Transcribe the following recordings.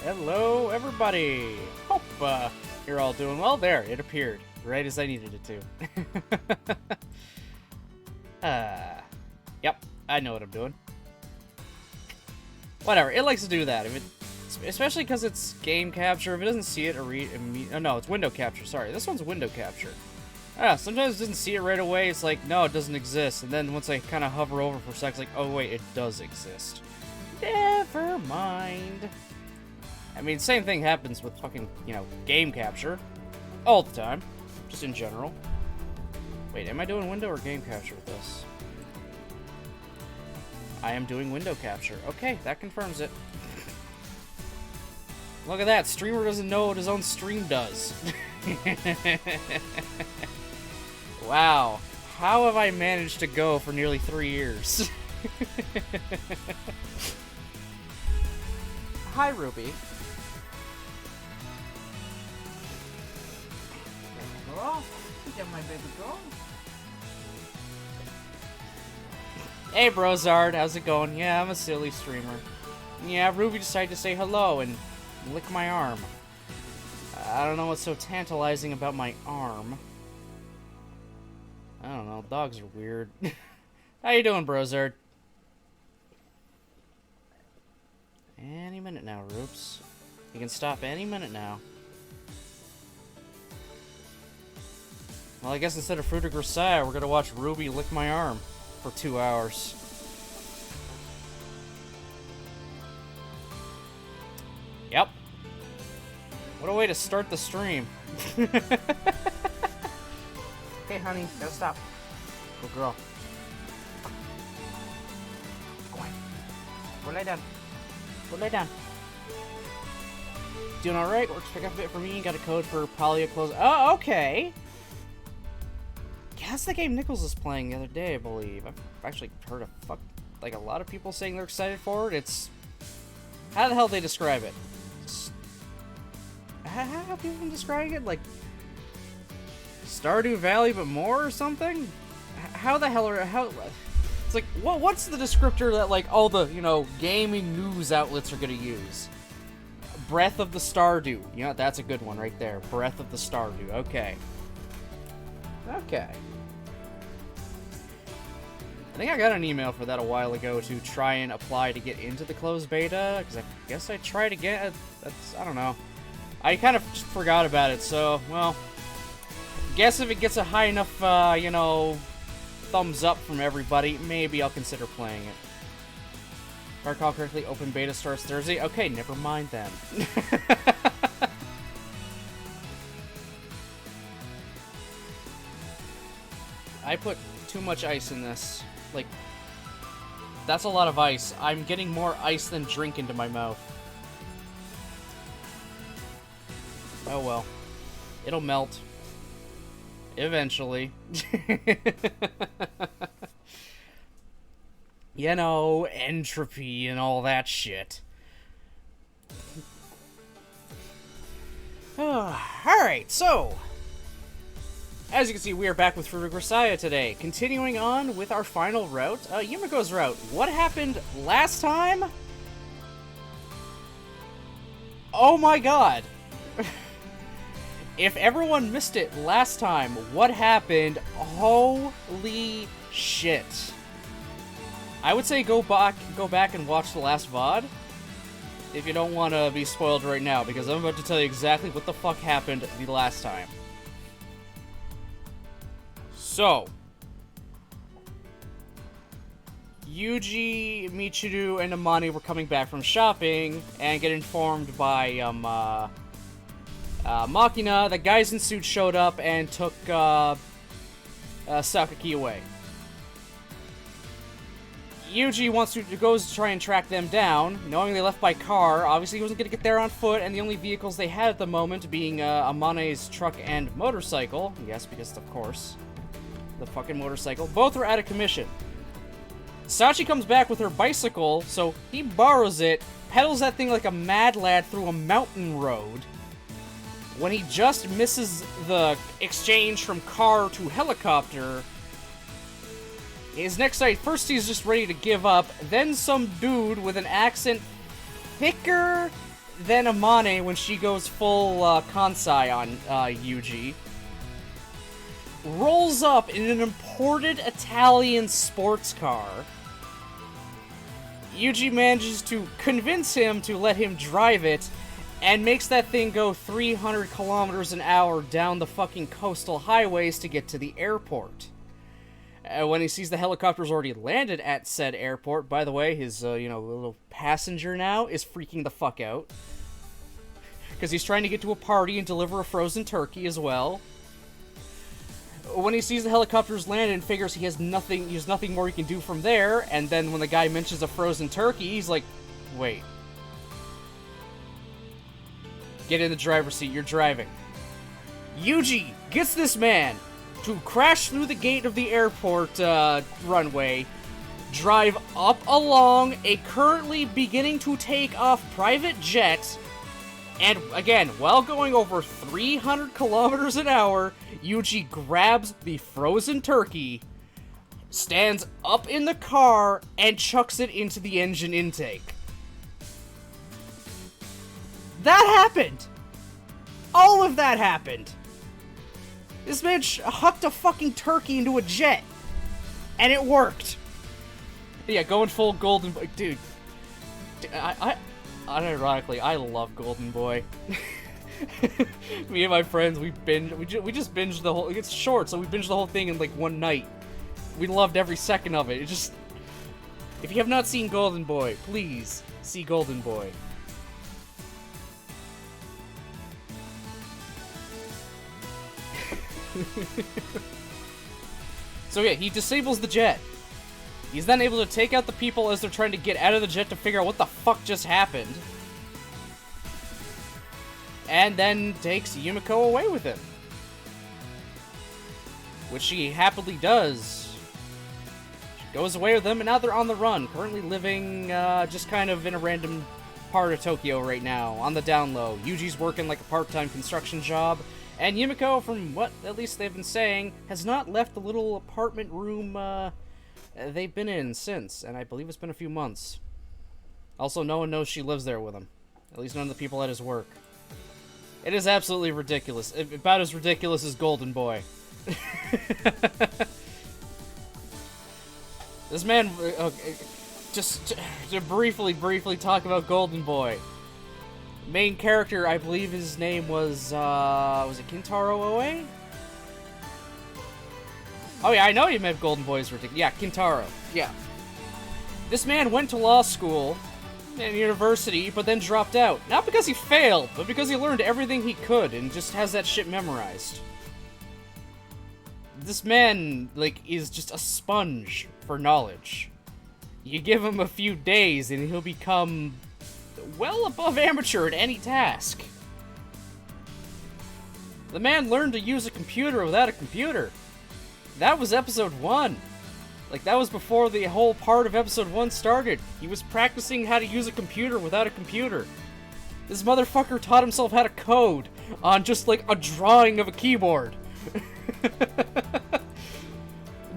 Hello, everybody! Hope you're all doing well. There, it appeared, right as I needed it to. Yep, I know what I'm doing. Whatever, it likes to do that. Especially because it's game capture. If it doesn't see it or no, it's window capture, sorry. This one's window capture. Sometimes it doesn't see it right away. It's like, no, it doesn't exist. And then once I kind of hover over for a sec, it's like, oh wait, it does exist. Never mind. I mean, same thing happens with fucking, game capture. All the time. Just in general. Wait, am I doing window or game capture with this? I am doing window capture. Okay, that confirms it. Look at that. Streamer doesn't know what his own stream does. Wow. How have I managed to go for nearly 3 years? Hi, Ruby. Girl, get my baby girl. Hey, Brozard, how's it going? Yeah, I'm a silly streamer. Yeah, Ruby decided to say hello and lick my arm. I don't know what's so tantalizing about my arm. I don't know, dogs are weird. How you doing, Brozard? Any minute now, Roops. You can stop any minute now. Well, I guess instead of Fruit of Grisaia, we're gonna watch Ruby lick my arm for 2 hours. Yep. What a way to start the stream. Okay, honey, gotta stop. Good girl. Go on. Go lay down. Go lay down. Doing alright? Works pick up a bit for me. Got a code for Polya close. Oh, okay. Yeah, that's the game Nichols was playing the other day, I believe. I've actually heard a lot of people saying they're excited for it. It's... How the hell do they describe it? How have people been describing it? Like... Stardew Valley but more or something? How the hell are... How... It's like, what's the descriptor that, like, all the, gaming news outlets are gonna use? Breath of the Stardew. You know, that's a good one right there. Breath of the Stardew. Okay. Okay. I think I got an email for that a while ago to try and apply to get into the closed beta, because I guess I tried again. I don't know. I kind of just forgot about it, so, well, guess if it gets a high enough, thumbs up from everybody, maybe I'll consider playing it. If I recall correctly, open beta starts Thursday. Okay, never mind then. I put too much ice in this. Like, that's a lot of ice. I'm getting more ice than drink into my mouth. Oh well. It'll melt. Eventually. Entropy and all that shit. Alright, so... As you can see, we are back with Fruit of Grisaia today. Continuing on with our final route, Yumiko's route. What happened last time? Oh my god! If everyone missed it last time, what happened? Holy shit. I would say go back and watch the last VOD if you don't want to be spoiled right now, because I'm about to tell you exactly what the fuck happened the last time. So, Yuji, Michiru, and Amani were coming back from shopping and get informed by Machina that guys in suits showed up and took Sakaki away. Yuji goes to try and track them down, knowing they left by car. Obviously, he wasn't going to get there on foot, and the only vehicles they had at the moment being Amane's truck and motorcycle. Yes, because, of course, the fucking motorcycle. Both were out of commission. Sachi comes back with her bicycle, so he borrows it, pedals that thing like a mad lad through a mountain road. When he just misses the exchange from car to helicopter, his next sight, first he's just ready to give up, then some dude with an accent thicker then Amane, when she goes full Kansai on Yuji, rolls up in an imported Italian sports car. Yuji manages to convince him to let him drive it, and makes that thing go 300 kilometers an hour down the fucking coastal highways to get to the airport. When he sees the helicopter's already landed at said airport, by the way, his, little passenger now is freaking the fuck out. Because he's trying to get to a party and deliver a frozen turkey as well. When he sees the helicopter's landed and figures he has nothing more he can do from there, and then when the guy mentions a frozen turkey, he's like, wait. Get in the driver's seat, you're driving. Yuji gets this man to crash through the gate of the airport runway, drive up along a currently beginning to take off private jet, and again, while going over 300 kilometers an hour, Yuji grabs the frozen turkey, stands up in the car, and chucks it into the engine intake. That happened! All of that happened! This man hucked a fucking turkey into a jet! And it worked! Yeah, going full Golden Boy. Dude. Unironically, I love Golden Boy. Me and my friends, we just binged the whole... It's short, so we binged the whole thing in, like, one night. We loved every second of it. It just... If you have not seen Golden Boy, please see Golden Boy. So yeah, he disables the jet. He's then able to take out the people as they're trying to get out of the jet to figure out what the fuck just happened. And then takes Yumiko away with him. Which she happily does. She goes away with them, and now they're on the run, currently living just kind of in a random part of Tokyo right now, on the down low. Yuji's working like a part-time construction job, and Yumiko, from what at least they've been saying, has not left the little apartment room they've been in since, and I believe it's been a few months. Also, no one knows she lives there with him. At least none of the people at his work. It is absolutely ridiculous. About as ridiculous as Golden Boy. This man, just to briefly talk about Golden Boy. Main character, I believe his name was it Kintaro Oe? Oh yeah, I know you meant Golden Boy is ridiculous. Yeah, Kintaro. Yeah. This man went to law school and university, but then dropped out. Not because he failed, but because he learned everything he could and just has that shit memorized. This man, like, is just a sponge for knowledge. You give him a few days and he'll become well above amateur at any task. The man learned to use a computer without a computer. That was episode 1. Like, that was before the whole part of episode 1 started. He was practicing how to use a computer without a computer. This motherfucker taught himself how to code on just, like, a drawing of a keyboard.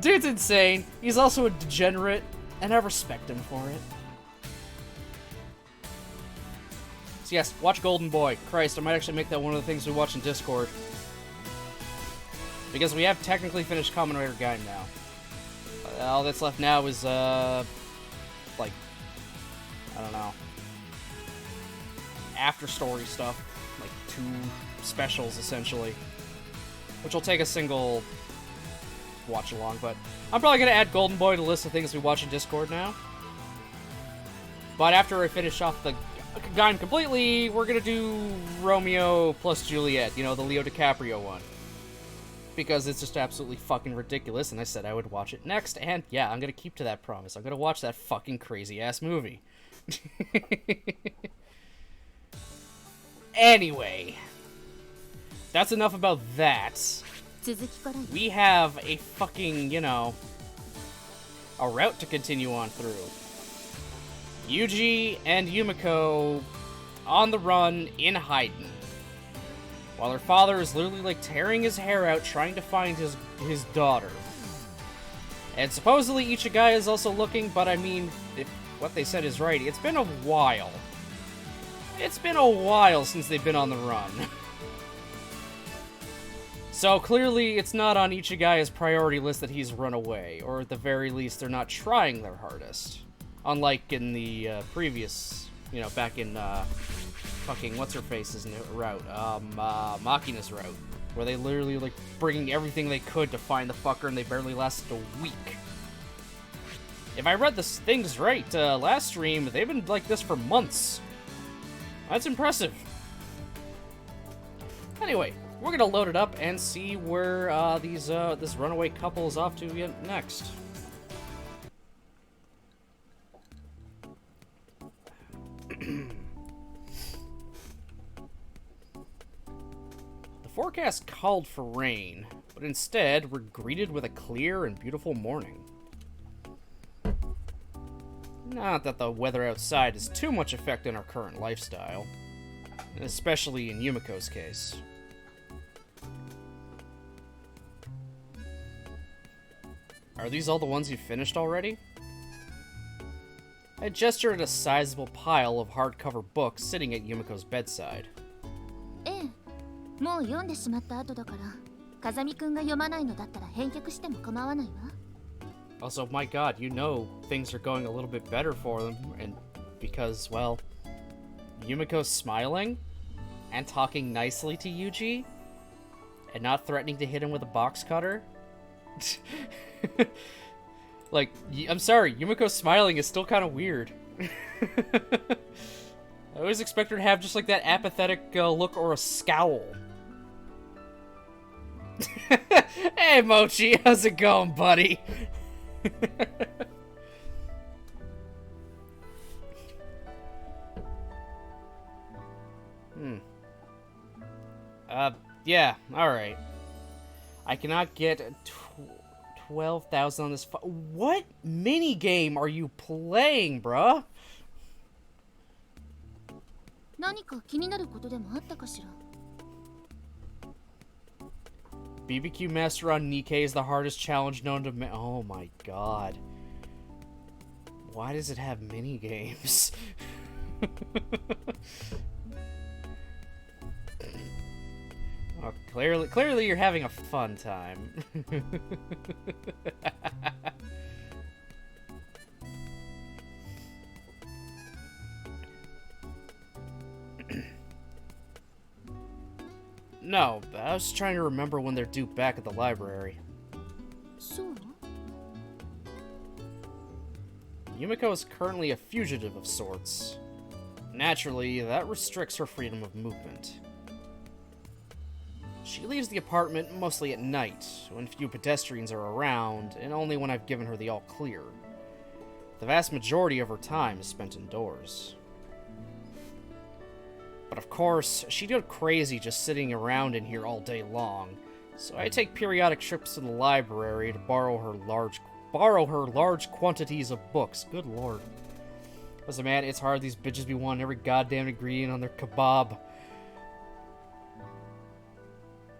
Dude's insane. He's also a degenerate, and I respect him for it. So yes, watch Golden Boy. Christ, I might actually make that one of the things we watch in Discord. Because we have technically finished Kamen Rider Gaim now. All that's left now is, like, I don't know, after story stuff. Like, 2 specials, essentially. Which will take a single watch along, but I'm probably going to add Golden Boy to the list of things we watch in Discord now. But after I finish off the Gaim completely, we're going to do Romeo plus Juliet, you know, the Leo DiCaprio one. Because it's just absolutely fucking ridiculous, and I said I would watch it next, and yeah, I'm going to keep to that promise. I'm going to watch that fucking crazy-ass movie. Anyway, that's enough about that. We have a fucking, you know, a route to continue on through. Yuji and Yumiko on the run in hiding, while her father is literally, like, tearing his hair out trying to find his daughter. And supposedly Ichigai is also looking, but I mean, if what they said is right, it's been a while. It's been a while since they've been on the run. So clearly it's not on Ichigaya's priority list that he's run away, or at the very least they're not trying their hardest. Unlike in the previous, you know, back in fucking what's-her-face's route, Makina's route, where they literally like bringing everything they could to find the fucker and they barely lasted a week. If I read the things right, last stream, they've been like this for months. That's impressive. Anyway, we're gonna load it up and see where this runaway couple is off to next. The forecast called for rain, but instead we're greeted with a clear and beautiful morning. Not that the weather outside is too much affecting our current lifestyle, especially in Yumiko's case. Are these all the ones you finished already? I gestured at a sizable pile of hardcover books sitting at Yumiko's bedside. ええ、もう読んでしまった後だから、風見くんが読まないのだったら返却しても構わないわ。Also, my god, you know things are going a little bit better for them, and because, well, Yumiko's smiling and talking nicely to Yuji and not threatening to hit him with a box cutter. Like, I'm sorry, Yumiko smiling is still kind of weird. I always expect her to have just like that apathetic look or a scowl. Hey Mochi, how's it going, buddy? Yeah, alright. I cannot get 12,000 on this. What minigame are you playing, bruh? 何か気になることでもあったかしら。BBQ Master on Nikkei is the hardest challenge known to me. Oh my god. Why does it have minigames? Oh, clearly you're having a fun time. No, I was trying to remember when they're due back at the library. そう？ Yumiko is currently a fugitive of sorts. Naturally, that restricts her freedom of movement. She leaves the apartment mostly at night, when few pedestrians are around, and only when I've given her the all-clear. The vast majority of her time is spent indoors. But of course, she'd go crazy just sitting around in here all day long, so I take periodic trips to the library to borrow her large quantities of books. Good lord. Listen, man, it's hard. These bitches be wanting every goddamn ingredient on their kebab.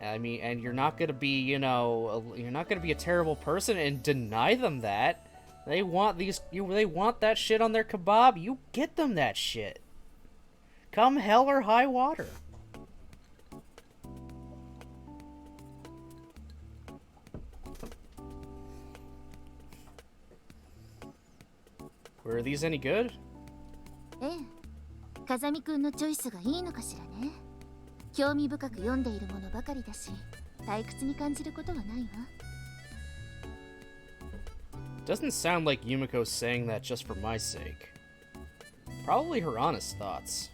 I mean, and you're not gonna be, you know, you're not gonna be a terrible person and deny them that. They want they want that shit on their kebab. You get them that shit. Come hell or high water. Were these any good? ええ、風見くんのチョイスがいいのかしらね。興味深く読んでいるものばかりだし、退屈に感じることはないわ。Doesn't sound like Yumiko's saying that just for my sake. Probably her honest thoughts.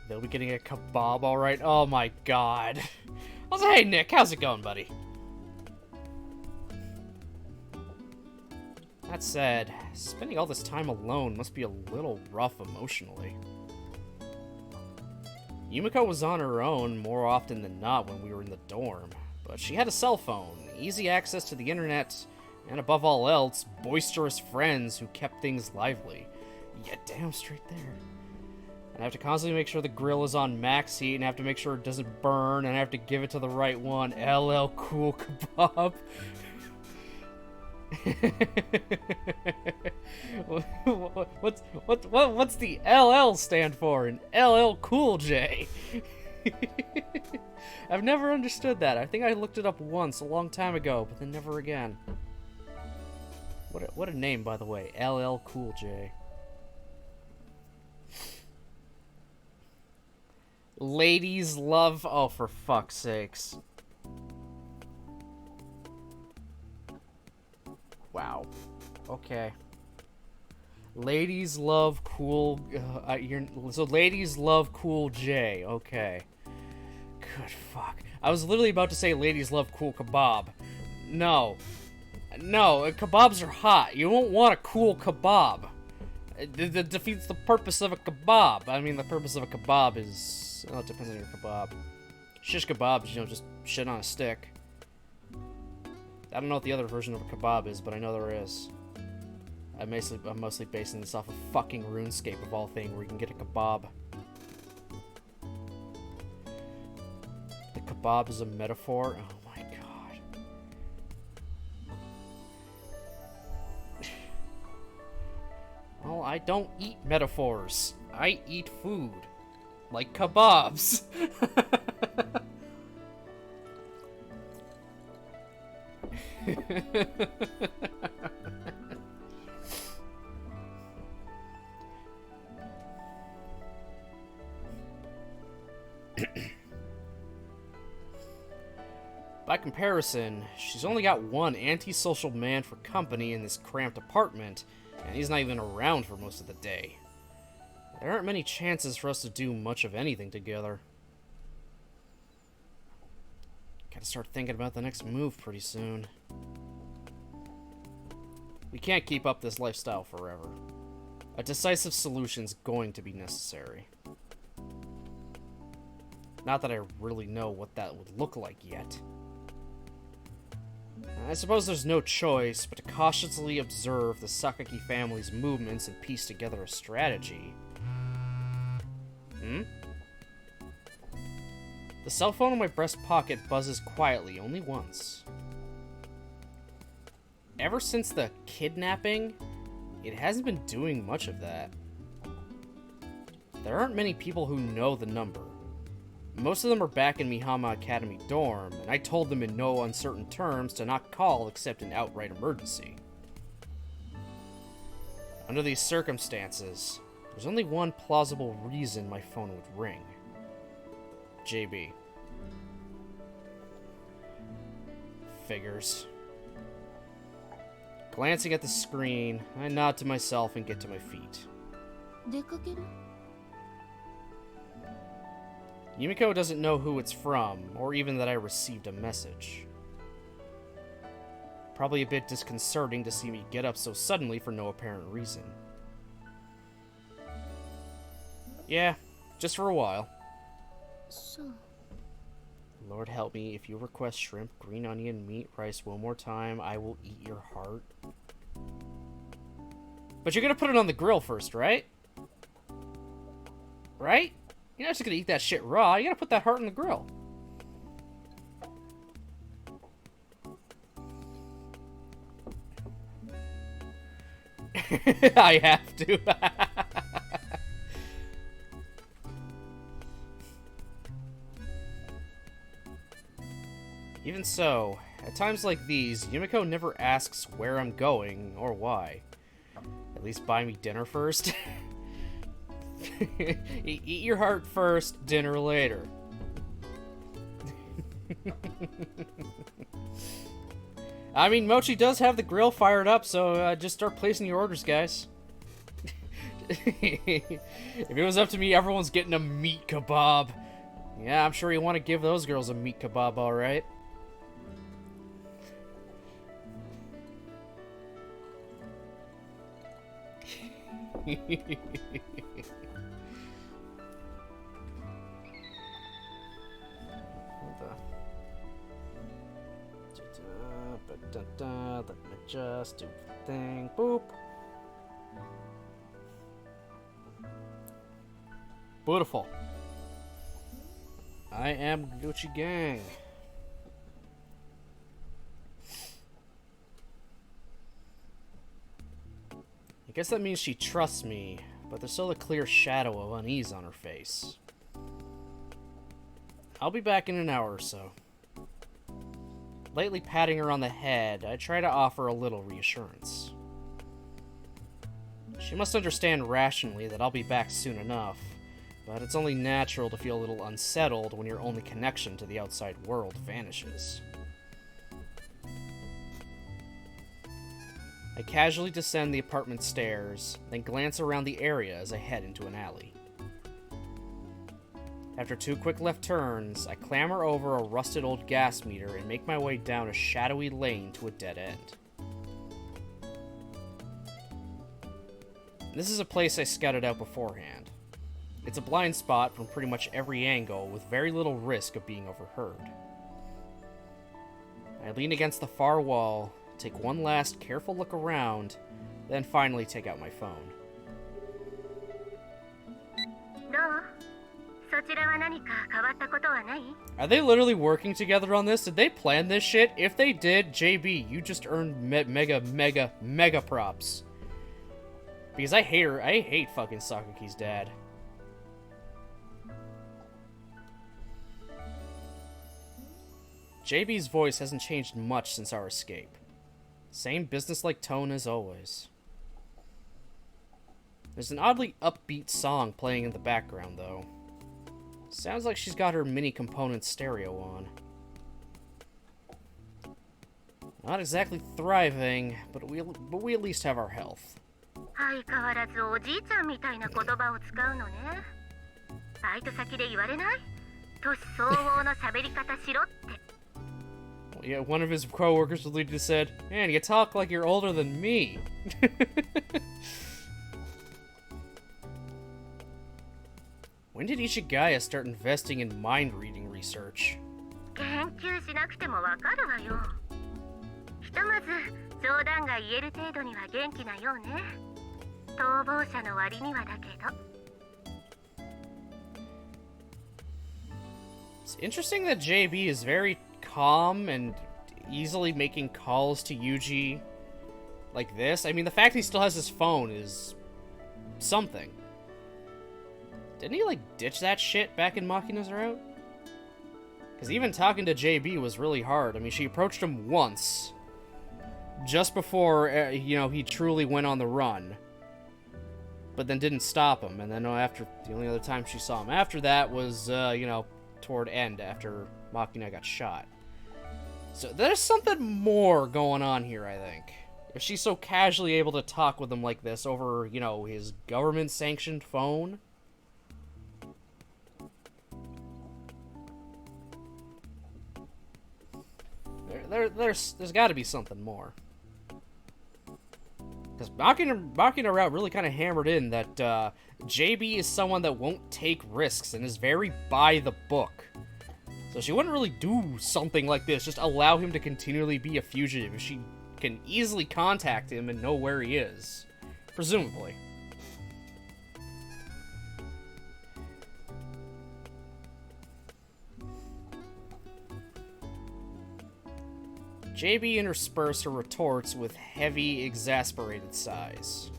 They'll be getting a kebab, alright? Oh my god. Also, hey Nick, how's it going, buddy? That said, spending all this time alone must be a little rough emotionally. Yumiko was on her own more often than not when we were in the dorm, but she had a cell phone, easy access to the internet, and above all else, boisterous friends who kept things lively. Yeah, damn straight there. And I have to constantly make sure the grill is on max heat, and I have to make sure it doesn't burn, and I have to give it to the right one. LL Cool Kebab. What's the LL stand for in LL Cool J? I've never understood that. I think I looked it up once a long time ago, but then never again. What a name, by the way. LL Cool J. Ladies love... Oh, for fuck's sakes. Wow. Okay. Ladies love cool... so ladies love Cool J. Okay. Good fuck. I was literally about to say ladies love cool kebab. No. No, kebabs are hot. You won't want a cool kebab. It defeats the purpose of a kebab. I mean, the purpose of a kebab is... Oh, it depends on your kebab. Shish kebabs, you know, just shit on a stick. I don't know what the other version of a kebab is, but I know there is. I'm mostly basing this off of fucking RuneScape of all things, where you can get a kebab. The kebab is a metaphor? Oh my god. Well, I don't eat metaphors. I eat food. Like kebabs. By comparison, she's only got one antisocial man for company in this cramped apartment, and he's not even around for most of the day. There aren't many chances for us to do much of anything together. Gotta start thinking about the next move pretty soon. We can't keep up this lifestyle forever. A decisive solution's going to be necessary. Not that I really know what that would look like yet. I suppose there's no choice but to cautiously observe the Sakaki family's movements and piece together a strategy. The cell phone in my breast pocket buzzes quietly only once. Ever since the kidnapping, it hasn't been doing much of that. There aren't many people who know the number. Most of them are back in Mihama Academy dorm, and I told them in no uncertain terms to not call except in outright emergency. Under these circumstances, there's only one plausible reason my phone would ring. JB. Figures. Glancing at the screen, I nod to myself and get to my feet. Yumiko doesn't know who it's from, or even that I received a message. Probably a bit disconcerting to see me get up so suddenly for no apparent reason. Yeah, just for a while. So... Lord help me, if you request shrimp, green onion, meat, rice one more time, I will eat your heart. But you're gonna put it on the grill first, right? Right? You're not just gonna eat that shit raw, you gotta put that heart in the grill. I have to. Even so, at times like these, Yumiko never asks where I'm going or why. At least buy me dinner first. Eat your heart first, dinner later. I mean, Mochi does have the grill fired up, so just start placing your orders, guys. If it was up to me, everyone's getting a meat kebab. Yeah, I'm sure you want to give those girls a meat kebab, alright. Let me just do the thing. Boop. Beautiful. I am Gucci Gang. I guess that means she trusts me, but there's still a clear shadow of unease on her face. I'll be back in an hour or so. Lightly patting her on the head, I try to offer a little reassurance. She must understand rationally that I'll be back soon enough, but it's only natural to feel a little unsettled when your only connection to the outside world vanishes. I casually descend the apartment stairs, then glance around the area as I head into an alley. After 2 quick left turns, I clamber over a rusted old gas meter and make my way down a shadowy lane to a dead end. This is a place I scouted out beforehand. It's a blind spot from pretty much every angle, with very little risk of being overheard. I lean against the far wall, take one last careful look around, then finally take out my phone. Are they literally working together on this? Did they plan this shit? If they did, JB, you just earned mega props. Because I hate fucking Sakaki's dad. JB's voice hasn't changed much since our escape. Same businesslike tone as always. There's an oddly upbeat song playing in the background, though. Sounds like she's got her mini component stereo on. Not exactly thriving, but we at least have our health. Yeah, one of his coworkers literally said, "Man, you talk like you're older than me." When did Ishigaya start investing in mind-reading research? It's interesting that JB is very calm and easily making calls to Yuji like this. I mean, the fact he still has his phone is something. Didn't he, like, ditch that shit back in Machina's route? Because even talking to JB was really hard. I mean, she approached him once, just before, you know, he truly went on the run, but then didn't stop him. And then after, the only other time she saw him after that was, you know, toward end, after Machina got shot. So there's something more going on here, I think. If she's so casually able to talk with him like this over, you know, his government-sanctioned phone. There's got to be something more. Because Machina Route really kind of hammered in that JB is someone that won't take risks and is very by the book. So she wouldn't really do something like this, just allow him to continually be a fugitive if she can easily contact him and know where he is. Presumably. JB interspersed her retorts with heavy, exasperated sighs.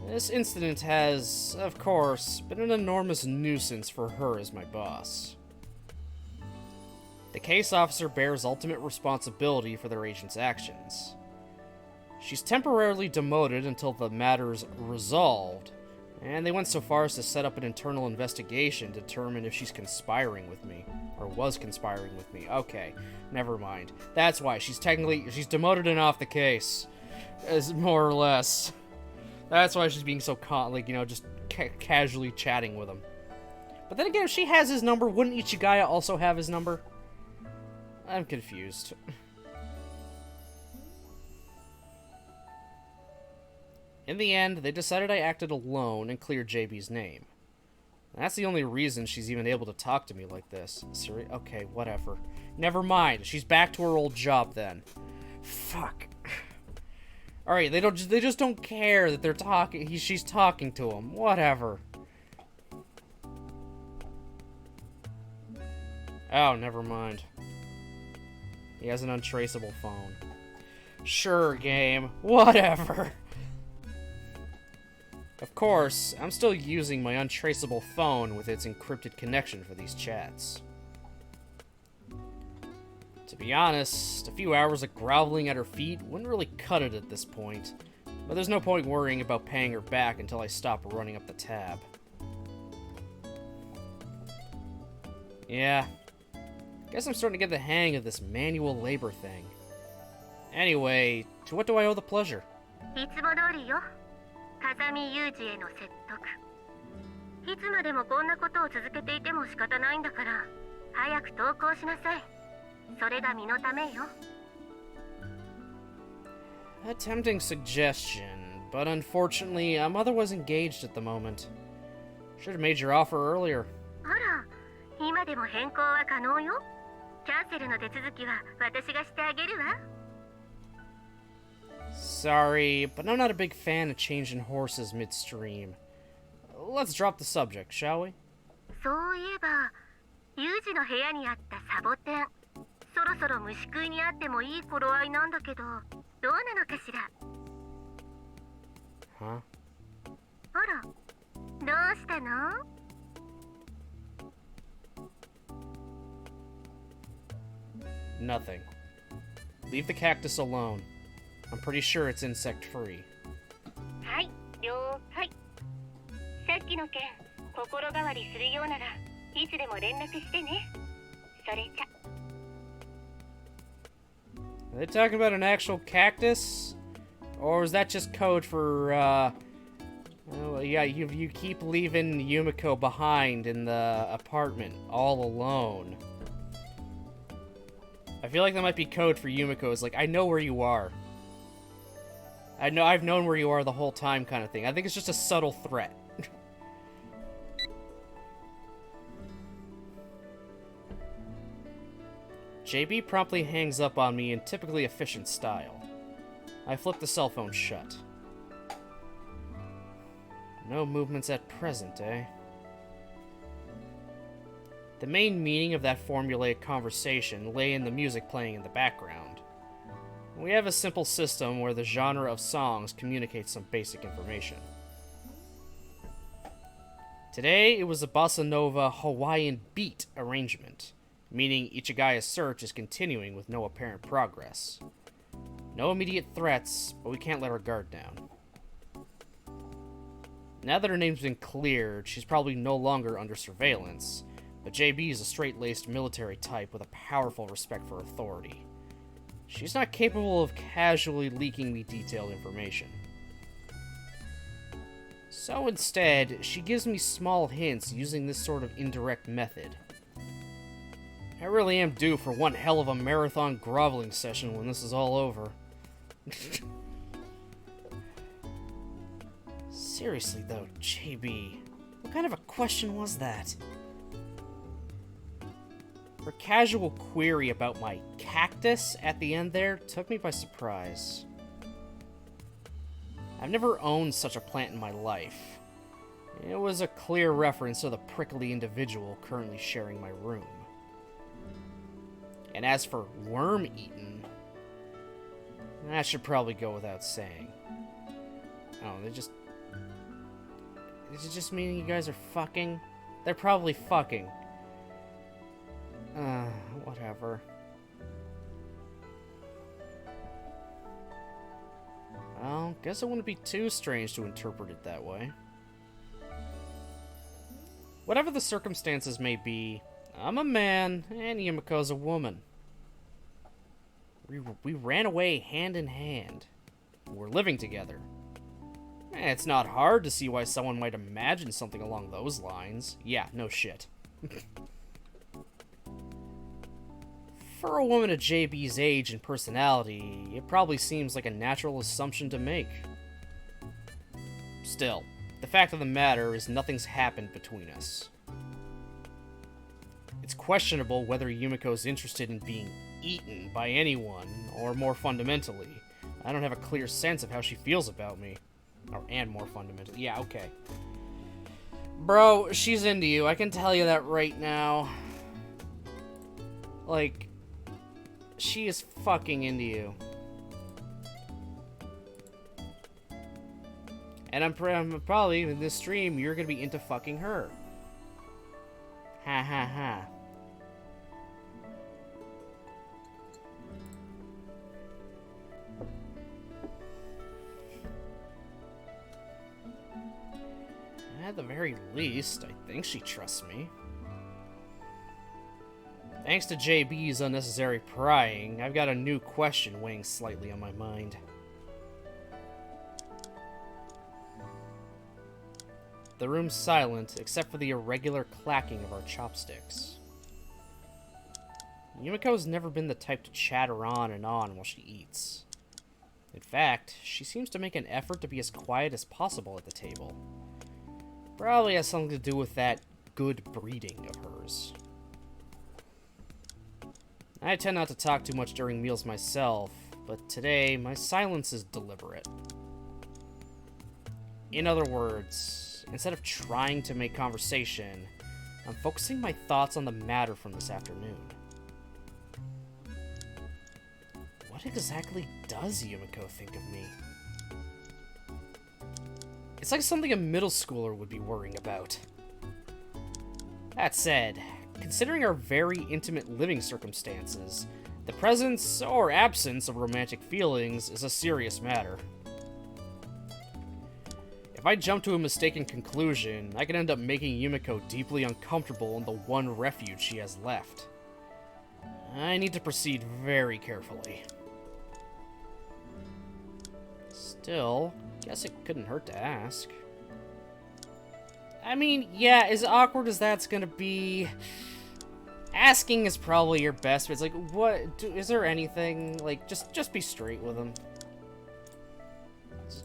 This incident has, of course, been an enormous nuisance for her as my boss. The case officer bears ultimate responsibility for their agent's actions. She's temporarily demoted until the matter's resolved, and they went so far as to set up an internal investigation to determine if she's conspiring with me. Or was conspiring with me. Okay, never mind. That's why. She's demoted and off the case. As more or less. That's why she's being so just casually chatting with him. But then again, if she has his number, wouldn't Ichigaya also have his number? I'm confused. In the end, they decided I acted alone and cleared JB's name. That's the only reason she's even able to talk to me like this. Okay, whatever. Never mind. She's back to her old job then. Fuck. Alright, they just don't care that they're talking. She's talking to him. Whatever. Oh, never mind. He has an untraceable phone. Sure, game. Whatever. Of course, I'm still using my untraceable phone with its encrypted connection for these chats. To be honest, a few hours of groveling at her feet wouldn't really cut it at this point, but there's no point worrying about paying her back until I stop running up the tab. Yeah, guess I'm starting to get the hang of this manual labor thing. Anyway, to what do I owe the pleasure? いつも通りよ。風見雄二への説得。いつまでもこんなことを続けていても仕方ないんだから、早く投稿しなさい。それが身のためよ。A tempting suggestion, but unfortunately, I'm otherwise engaged at the moment. Should have made your offer earlier. あら、今でも変更は可能よ。キャンセルの手続きは私がしてあげるわ。Sorry, but I'm not a big fan of changing horses midstream. Let's drop the subject, shall we? そういえば、ユージの部屋にあったサボテン。そろそろ虫食いにあってもいい頃合いなんだけど、どうなのかしら。Huh? あら、どうしたの？ Nothing. Leave the cactus alone. I'm pretty sure it's insect-free. はい、了解。さっきの件、心変わりするようならいつでも連絡してね。それじゃ。 Are they talking about an actual cactus? Or is that just code for, oh, yeah, you keep leaving Yumiko behind in the apartment, all alone. I feel like that might be code for Yumiko. It's like, I know where you are. I've known where you are the whole time kind of thing. I think it's just a subtle threat. JB promptly hangs up on me in typically efficient style. I flip the cell phone shut. No movements at present, eh? The main meaning of that formulaic conversation lay in the music playing in the background. We have a simple system where the genre of songs communicates some basic information. Today, it was a bossa nova Hawaiian beat arrangement, meaning Ichigaya's search is continuing with no apparent progress. No immediate threats, but we can't let our guard down. Now that her name's been cleared, she's probably no longer under surveillance, but JB is a straight-laced military type with a powerful respect for authority. She's not capable of casually leaking me detailed information. So instead, she gives me small hints using this sort of indirect method. I really am due for one hell of a marathon groveling session when this is all over. Seriously though, JB, what kind of a question was that? Her casual query about my cactus at the end there took me by surprise. I've never owned such a plant in my life. It was a clear reference to the prickly individual currently sharing my room. And as for worm-eaten, that should probably go without saying. Oh, is it just meaning you guys are fucking? They're probably fucking. Whatever. Well, guess it wouldn't be too strange to interpret it that way. Whatever the circumstances may be, I'm a man, and Yumiko's a woman. We ran away hand in hand. We're living together. It's not hard to see why someone might imagine something along those lines. Yeah, no shit. For a woman of JB's age and personality, it probably seems like a natural assumption to make. Still, the fact of the matter is nothing's happened between us. It's questionable whether Yumiko's interested in being eaten by anyone, or more fundamentally, I don't have a clear sense of how she feels about me. And more fundamentally, yeah, okay. Bro, she's into you, I can tell you that right now. Like, she is fucking into you. And I'm probably, in this stream, you're gonna be into fucking her. Ha ha ha. At the very least, I think she trusts me. Thanks to JB's unnecessary prying, I've got a new question weighing slightly on my mind. The room's silent, except for the irregular clacking of our chopsticks. Yumiko's never been the type to chatter on and on while she eats. In fact, she seems to make an effort to be as quiet as possible at the table. Probably has something to do with that good breeding of hers. I tend not to talk too much during meals myself, but today my silence is deliberate. In other words, instead of trying to make conversation, I'm focusing my thoughts on the matter from this afternoon. What exactly does Yumiko think of me? It's like something a middle schooler would be worrying about. That said, considering our very intimate living circumstances, the presence or absence of romantic feelings is a serious matter. If I jump to a mistaken conclusion, I could end up making Yumiko deeply uncomfortable in the one refuge she has left. I need to proceed very carefully. Still, guess it couldn't hurt to ask. I mean, yeah, as awkward as that's gonna be, asking is probably your best, but it's like, is there anything, like, just be straight with them.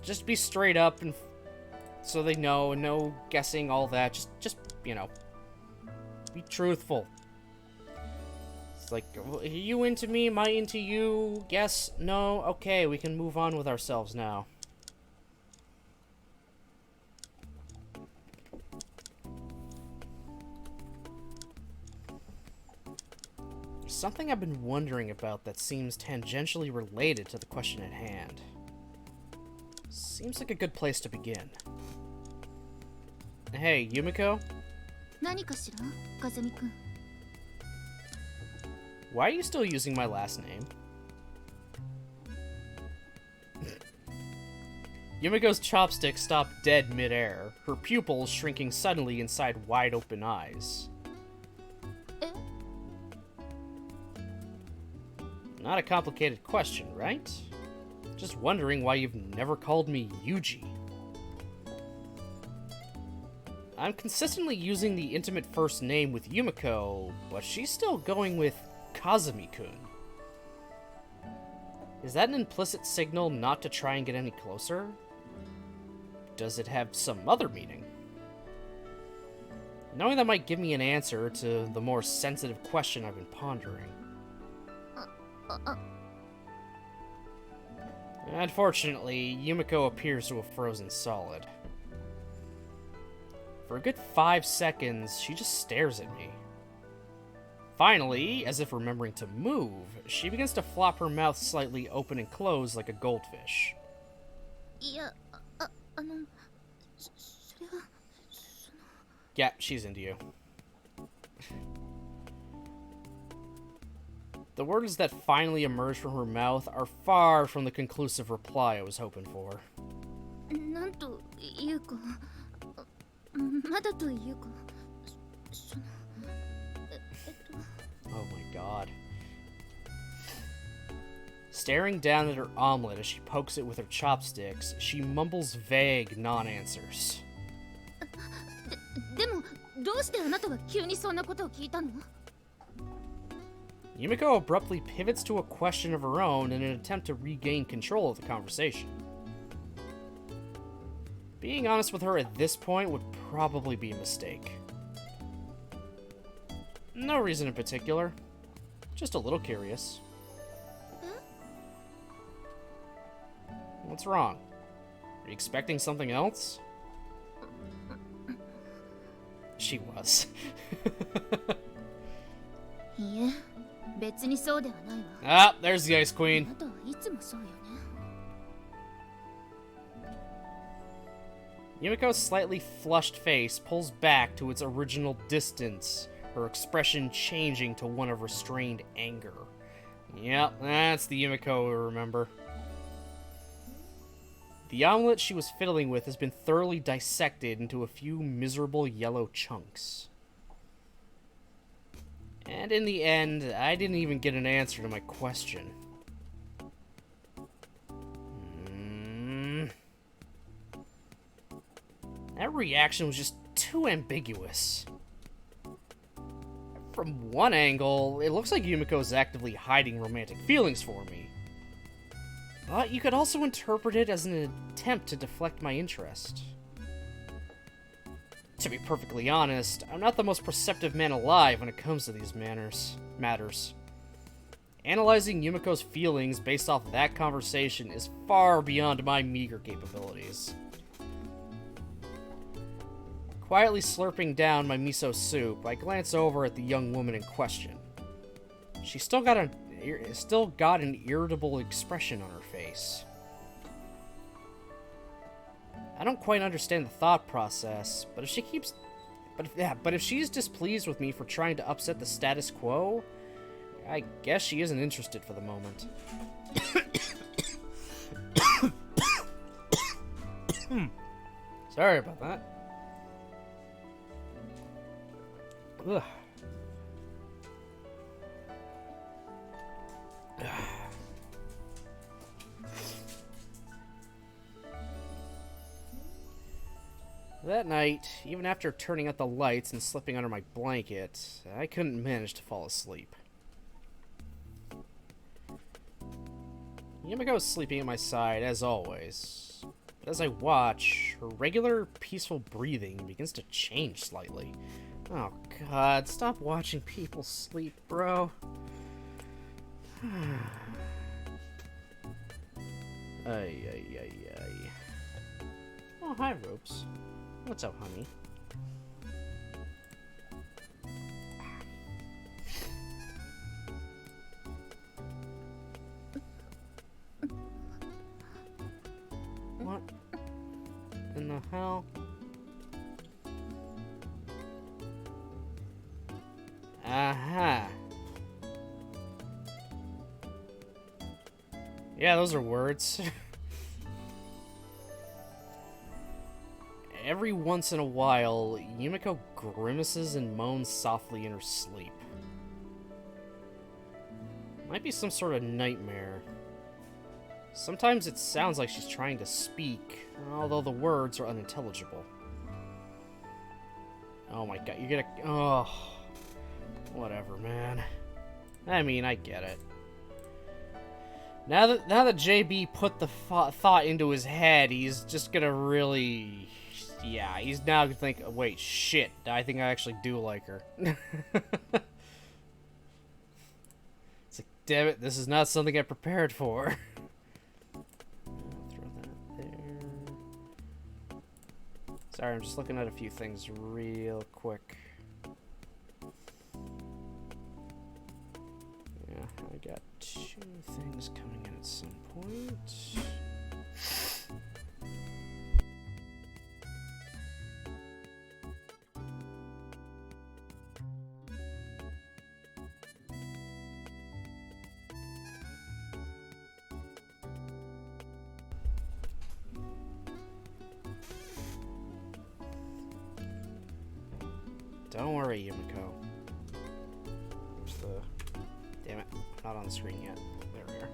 Just be straight up, and so they know, and no guessing, all that, just, you know, be truthful. It's like, are you into me, am I into you, yes, no, okay, we can move on with ourselves now. Something I've been wondering about that seems tangentially related to the question at hand. Seems like a good place to begin. Hey, Yumiko? 何かしら、風見くん。 Why are you still using my last name? Yumiko's chopsticks stop dead midair, her pupils shrinking suddenly inside wide-open eyes. Not a complicated question, right? Just wondering why you've never called me Yuji. I'm consistently using the intimate first name with Yumiko, but she's still going with Kazumi-kun. Is that an implicit signal not to try and get any closer? Does it have some other meaning? Knowing that might give me an answer to the more sensitive question I've been pondering. Unfortunately, Yumiko appears to have frozen solid. For a good 5 seconds, she just stares at me. Finally, as if remembering to move, she begins to flop her mouth slightly open and close like a goldfish. Yeah, she's into you. The words that finally emerge from her mouth are far from the conclusive reply I was hoping for. Oh my god. Staring down at her omelet as she pokes it with her chopsticks, she mumbles vague non-answers. Yumiko abruptly pivots to a question of her own in an attempt to regain control of the conversation. Being honest with her at this point would probably be a mistake. No reason in particular. Just a little curious. What's wrong? Are you expecting something else? She was. Ah, there's the Ice Queen. Yumiko's slightly flushed face pulls back to its original distance, her expression changing to one of restrained anger. Yep, that's the Yumiko we remember. The omelet she was fiddling with has been thoroughly dissected into a few miserable yellow chunks. And in the end, I didn't even get an answer to my question. That reaction was just too ambiguous. From one angle, it looks like Yumiko is actively hiding romantic feelings for me. But you could also interpret it as an attempt to deflect my interest. To be perfectly honest, I'm not the most perceptive man alive when it comes to these matters. Analyzing Yumiko's feelings based off that conversation is far beyond my meager capabilities. Quietly slurping down my miso soup, I glance over at the young woman in question. She still got an irritable expression on her face. I don't quite understand the thought process, but if she's displeased with me for trying to upset the status quo, I guess she isn't interested for the moment. Sorry about that. Ugh. That night, even after turning out the lights and slipping under my blanket, I couldn't manage to fall asleep. Yumiko was sleeping at my side, as always. But as I watch, her regular, peaceful breathing begins to change slightly. Oh god, stop watching people sleep, bro. Ay. Oh, hi, Ropes. What's up, honey? What in the hell? Aha. Yeah, those are words. Every once in a while, Yumiko grimaces and moans softly in her sleep. Might be some sort of nightmare. Sometimes it sounds like she's trying to speak, although the words are unintelligible. Oh my god, you're gonna... Oh... Whatever, man. I mean, I get it. Now that JB put the thought into his head, he's just gonna really... Yeah, he's now gonna think, wait, shit, I think I actually do like her. It's like, damn it, this is not something I prepared for. I'll throw that there. Sorry, I'm just looking at a few things real quick. Yeah, I got 2 things coming in at some point. Don't worry, Yumiko. Where's the... Damn it, not on the screen yet. There we are.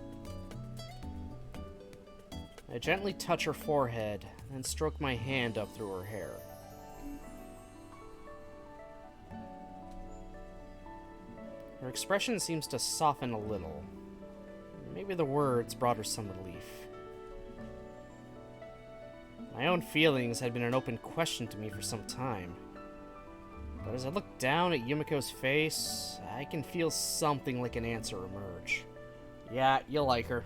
I gently touch her forehead, then stroke my hand up through her hair. Her expression seems to soften a little. Maybe the words brought her some relief. My own feelings had been an open question to me for some time. But as I look down at Yumiko's face, I can feel something like an answer emerge. Yeah, you like her.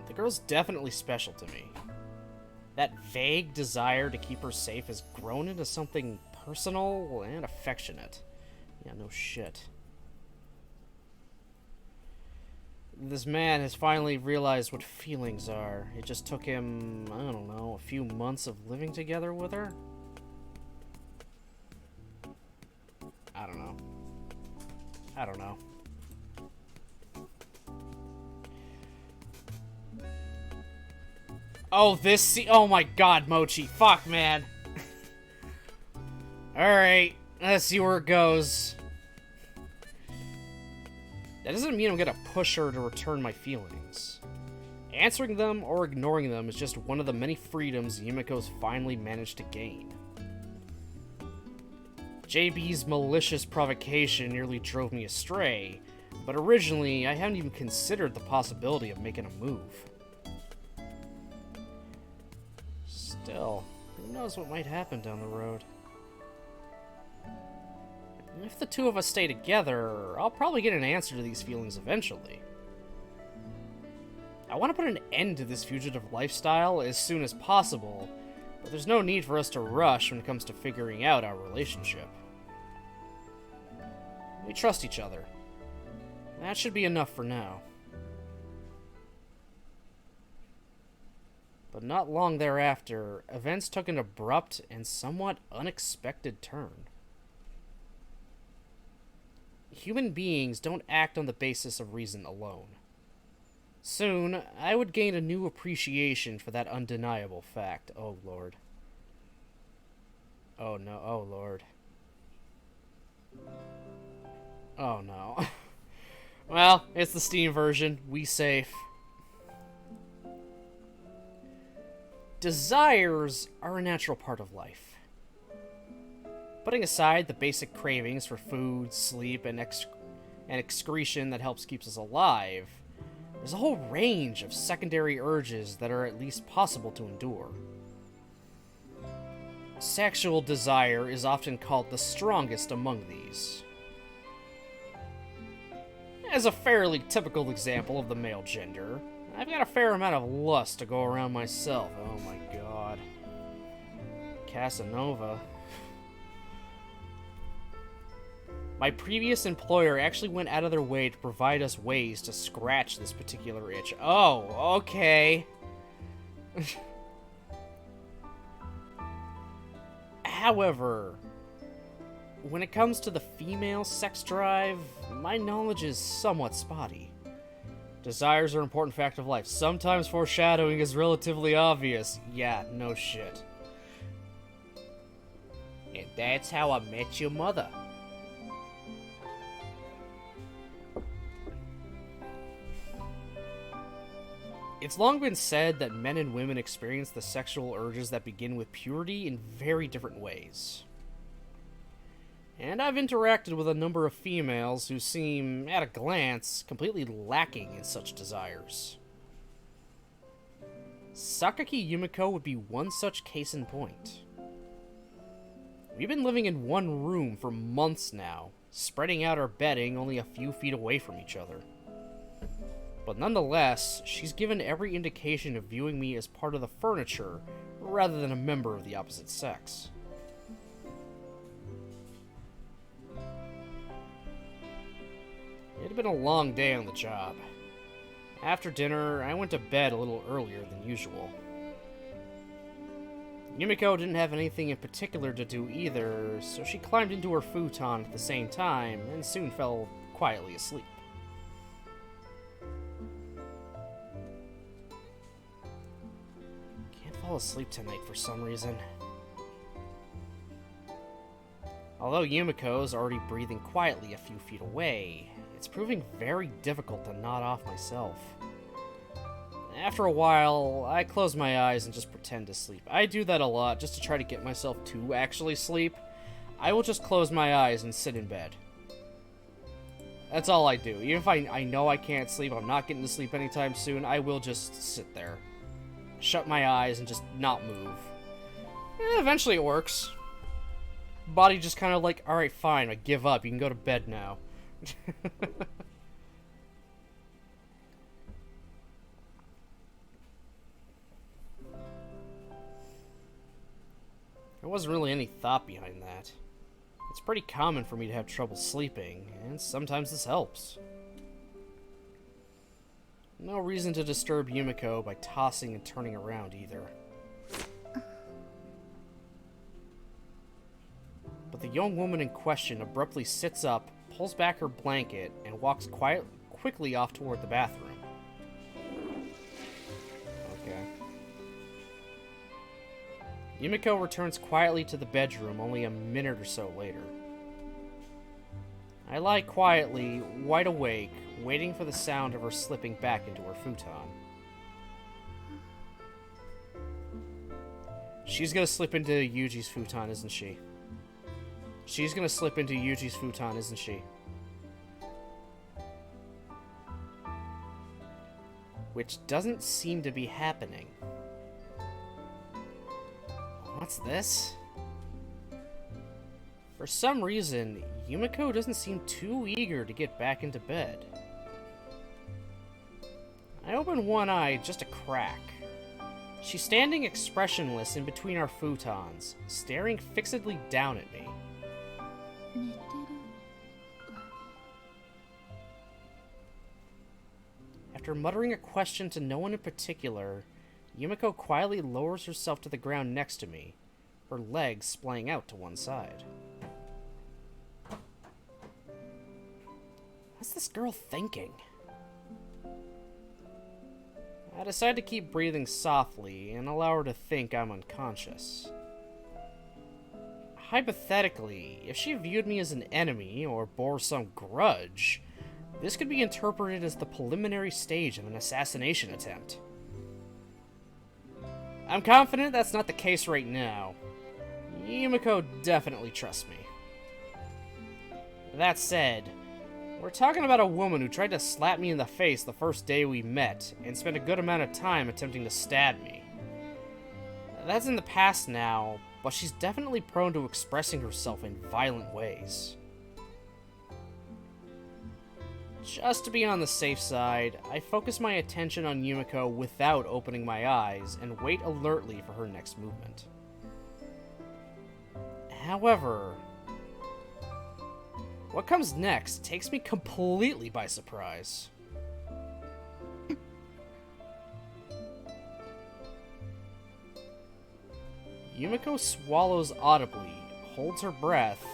The girl's definitely special to me. That vague desire to keep her safe has grown into something personal and affectionate. Yeah, no shit. This man has finally realized what feelings are. It just took him, I don't know, a few months of living together with her? I don't know. I don't know. Oh, oh my god, Mochi. Fuck, man. Alright, let's see where it goes. That doesn't mean I'm gonna push her to return my feelings. Answering them or ignoring them is just one of the many freedoms Yumiko's finally managed to gain. JB's malicious provocation nearly drove me astray, but originally I hadn't even considered the possibility of making a move. Still, who knows what might happen down the road. If the two of us stay together, I'll probably get an answer to these feelings eventually. I want to put an end to this fugitive lifestyle as soon as possible, but there's no need for us to rush when it comes to figuring out our relationship. We trust each other. That should be enough for now. But not long thereafter, events took an abrupt and somewhat unexpected turn. Human beings don't act on the basis of reason alone. Soon, I would gain a new appreciation for that undeniable fact. Oh, Lord. Oh, no. Oh, Lord. Oh, no. Well, it's the Steam version. We safe. Desires are a natural part of life. Putting aside the basic cravings for food, sleep, and excretion that helps keep us alive, there's a whole range of secondary urges that are at least possible to endure. Sexual desire is often called the strongest among these. As a fairly typical example of the male gender, I've got a fair amount of lust to go around myself. Oh my god. Casanova. My previous employer actually went out of their way to provide us ways to scratch this particular itch. Oh, okay. However, when it comes to the female sex drive, my knowledge is somewhat spotty. Desires are an important fact of life. Sometimes foreshadowing is relatively obvious. Yeah, no shit. And that's how I met your mother. It's long been said that men and women experience the sexual urges that begin with puberty in very different ways. And I've interacted with a number of females who seem, at a glance, completely lacking in such desires. Sakaki Yumiko would be one such case in point. We've been living in one room for months now, spreading out our bedding only a few feet away from each other. But nonetheless, she's given every indication of viewing me as part of the furniture, rather than a member of the opposite sex. It had been a long day on the job. After dinner, I went to bed a little earlier than usual. Yumiko didn't have anything in particular to do either, so she climbed into her futon at the same time, and soon fell quietly asleep. Can't fall asleep tonight for some reason. Although Yumiko is already breathing quietly a few feet away, it's proving very difficult to nod off myself. After a while, I close my eyes and just pretend to sleep. I do that a lot just to try to get myself to actually sleep. I will just close my eyes and sit in bed. That's all I do. Even if I know I can't sleep, I'm not getting to sleep anytime soon, I will just sit there. Shut my eyes and just not move. Eventually it works. Body just kind of like, alright, fine, I give up. You can go to bed now. There wasn't really any thought behind that. It's pretty common for me to have trouble sleeping, and sometimes this helps. No reason to disturb Yumiko by tossing and turning around either. But the young woman in question abruptly sits up, pulls back her blanket, and walks quickly off toward the bathroom. Okay. Yumiko returns quietly to the bedroom only a minute or so later. I lie quietly, wide awake, waiting for the sound of her slipping back into her futon. She's gonna slip into Yuji's futon, isn't she? She's gonna slip into Yuji's futon, isn't she? Which doesn't seem to be happening. What's this? For some reason, Yumiko doesn't seem too eager to get back into bed. I open one eye just a crack. She's standing expressionless in between our futons, staring fixedly down at me. After muttering a question to no one in particular, Yumiko quietly lowers herself to the ground next to me, her legs splaying out to one side. What's this girl thinking? I decide to keep breathing softly and allow her to think I'm unconscious. Hypothetically, if she viewed me as an enemy or bore some grudge, this could be interpreted as the preliminary stage of an assassination attempt. I'm confident that's not the case right now. Yumiko definitely trusts me. That said, we're talking about a woman who tried to slap me in the face the first day we met, and spent a good amount of time attempting to stab me. That's in the past now, but she's definitely prone to expressing herself in violent ways. Just to be on the safe side, I focus my attention on Yumiko without opening my eyes, and wait alertly for her next movement. However, what comes next takes me completely by surprise. Yumiko swallows audibly, holds her breath,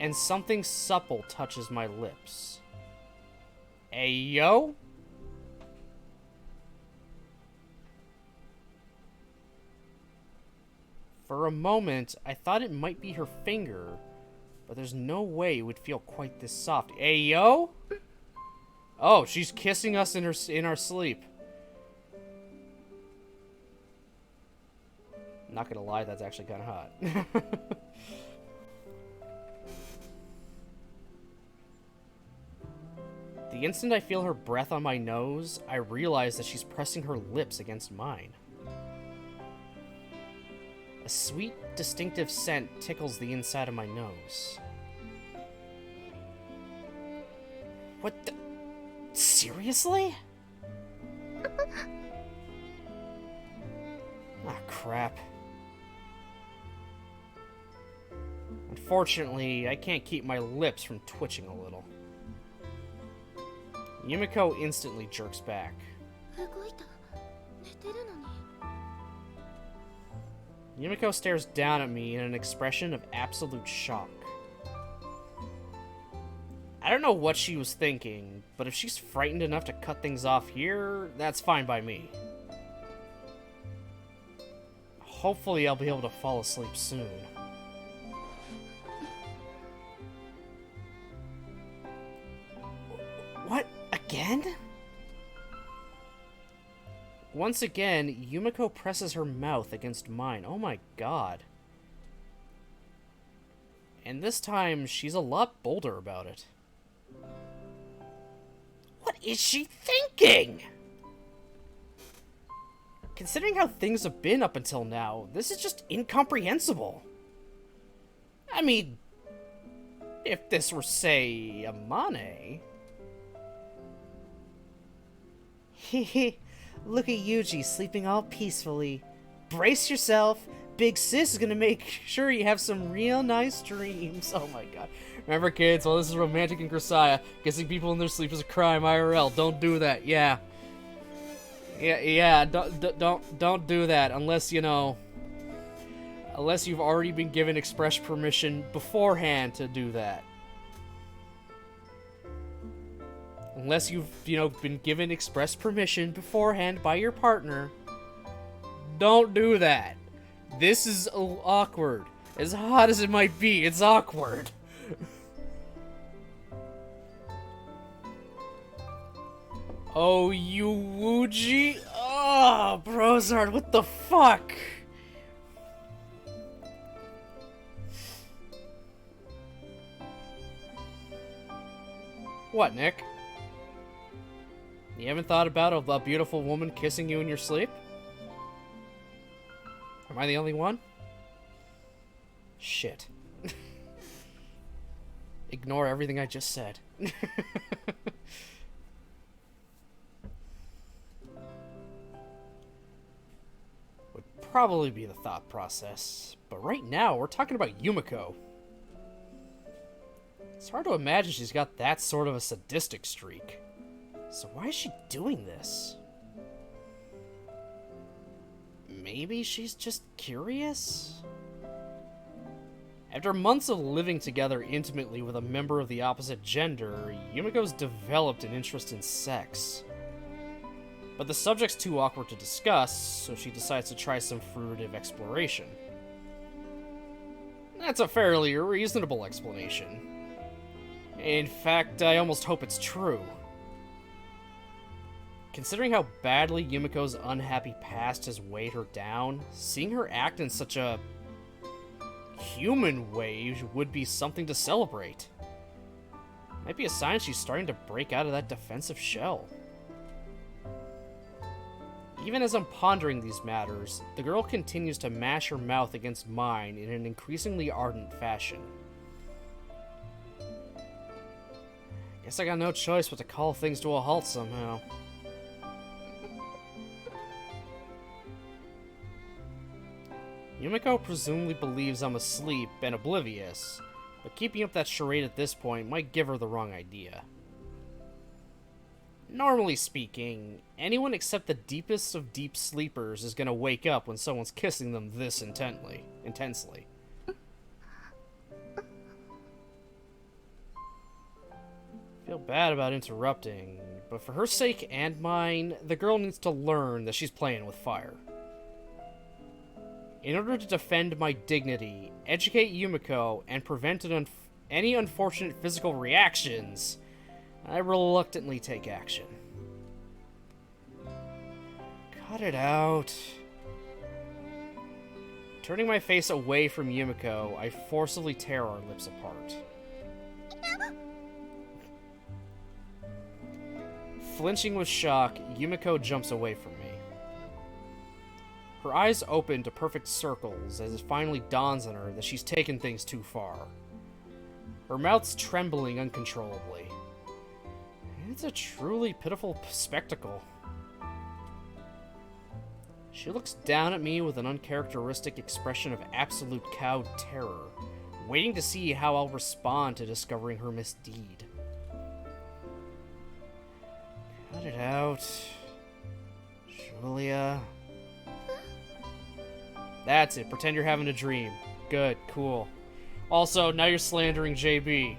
and something supple touches my lips. Ayo? For a moment, I thought it might be her finger, but there's no way it would feel quite this soft. Ayo? Oh, she's kissing us in our sleep. Not gonna lie, that's actually kind of hot. The instant I feel her breath on my nose, I realize that she's pressing her lips against mine. A sweet, distinctive scent tickles the inside of my nose. What the... Seriously? Ah, crap. Unfortunately, I can't keep my lips from twitching a little. Yumiko instantly jerks back. Yumiko stares down at me in an expression of absolute shock. I don't know what she was thinking, but if she's frightened enough to cut things off here, that's fine by me. Hopefully I'll be able to fall asleep soon. What? Again? Once again, Yumiko presses her mouth against mine. Oh my god. And this time, she's a lot bolder about it. What is she thinking? Considering how things have been up until now, this is just incomprehensible. I mean, if this were, say, a Mane... Hehe, look at Yuji sleeping all peacefully. brace yourself. Big sis is gonna make sure you have some real nice dreams. Oh my god. Remember, kids, while this is romantic in Grisaia, kissing people in their sleep is a crime IRL. Don't do that. Yeah. Yeah, don't do that unless, you know, unless you've already been given express permission beforehand to do that. Unless you've, you know, been given express permission beforehand by your partner, don't do that. This is awkward. As hot as it might be, it's awkward. Oh, you Wooji? Oh, Brozard, what the fuck? What, Nick? You haven't thought about a beautiful woman kissing you in your sleep? Am I the only one? Shit. Ignore everything I just said. Would probably be the thought process. But right now, we're talking about Yumiko. It's hard to imagine she's got that sort of a sadistic streak. So why is she doing this? Maybe she's just curious? After months of living together intimately with a member of the opposite gender, Yumiko's developed an interest in sex. But the subject's too awkward to discuss, so she decides to try some fruitive exploration. That's a fairly reasonable explanation. In fact, I almost hope it's true. Considering how badly Yumiko's unhappy past has weighed her down, seeing her act in such a human way would be something to celebrate. Might be a sign she's starting to break out of that defensive shell. Even as I'm pondering these matters, the girl continues to mash her mouth against mine in an increasingly ardent fashion. Guess I got no choice but to call things to a halt somehow. Yumiko presumably believes I'm asleep and oblivious, but keeping up that charade at this point might give her the wrong idea. Normally speaking, anyone except the deepest of deep sleepers is gonna wake up when someone's kissing them this intensely. Feel bad about interrupting, but for her sake and mine, the girl needs to learn that she's playing with fire. In order to defend my dignity, educate Yumiko, and prevent any unfortunate physical reactions, I reluctantly take action. Cut it out. Turning my face away from Yumiko, I forcibly tear our lips apart. Flinching with shock, Yumiko jumps away from me. Her eyes open to perfect circles as it finally dawns on her that she's taken things too far. Her mouth's trembling uncontrollably. It's a truly pitiful spectacle. She looks down at me with an uncharacteristic expression of absolute cowed terror, waiting to see how I'll respond to discovering her misdeed. Cut it out, Julia. That's it. Pretend you're having a dream. Good. Cool. Also, now you're slandering JB.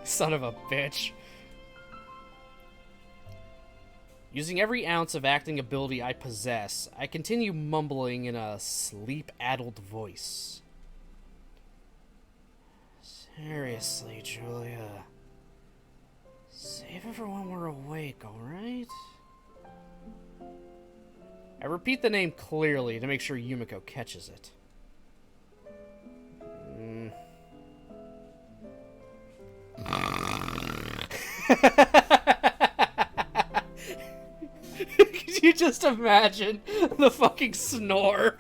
Son of a bitch. Using every ounce of acting ability I possess, I continue mumbling in a sleep-addled voice. Seriously, Julia. Save it for when we're awake, alright? I repeat the name clearly to make sure Yumiko catches it. Could you just imagine the fucking snore?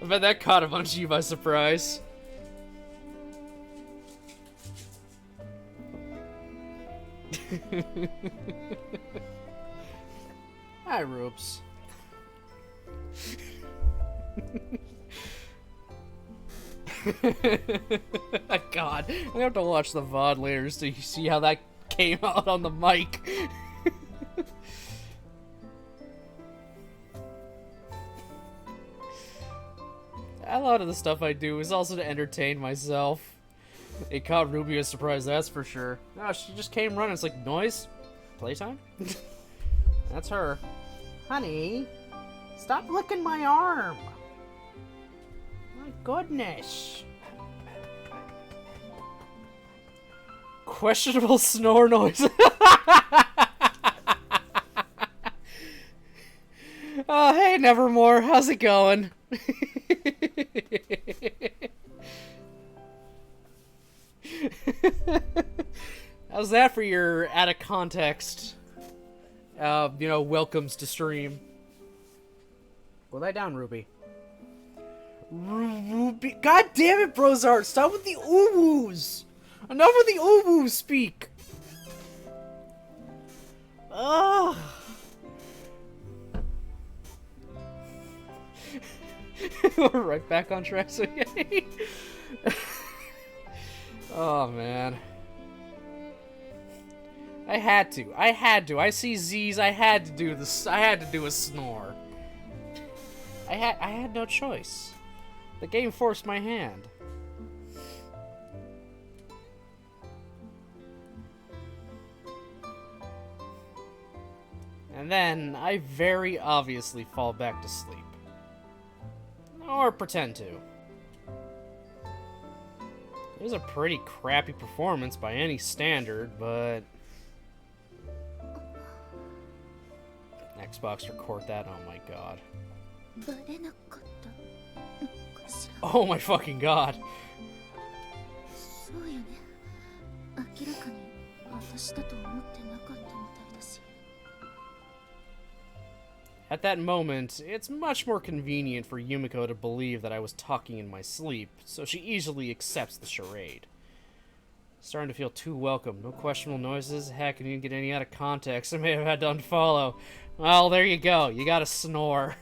I bet that caught a bunch of you by surprise. Hi, Roops. God, I have to watch the VOD later so you see how that came out on the mic. A lot of the stuff I do is also to entertain myself. It caught Ruby a surprise, that's for sure. No, she just came running. It's like, noise? Playtime? That's her. Honey, stop licking my arm. My goodness. Questionable snore noise. Oh, hey, Nevermore. How's it going? How's that for your out of context, welcomes to stream? Go lie down, Ruby. Ruby. God damn it, Brozart. Stop with the ooh-woos. Enough with the ooh-woos, speak. Ugh. We're right back on track, so yay. Oh, man. I had to. I see Z's. I had to do this. I had to do a snore. I had no choice. The game forced my hand. And then I very obviously fall back to sleep. Or pretend to. It was a pretty crappy performance by any standard, but... Xbox record that, oh my god. Oh my fucking god. At that moment, it's much more convenient for Yumiko to believe that I was talking in my sleep, so she easily accepts the charade. Starting to feel too welcome. No questionable noises. Heck, I didn't get any out of context. I may have had to unfollow. Well, there you go. You gotta snore.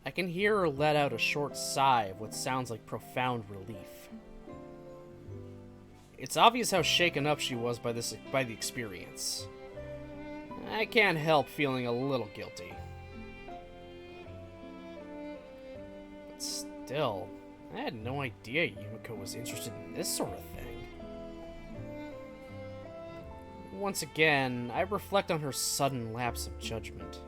I can hear her let out a short sigh of what sounds like profound relief. It's obvious how shaken up she was by the experience. I can't help feeling a little guilty. But still, I had no idea Yumiko was interested in this sort of thing. Once again, I reflect on her sudden lapse of judgment.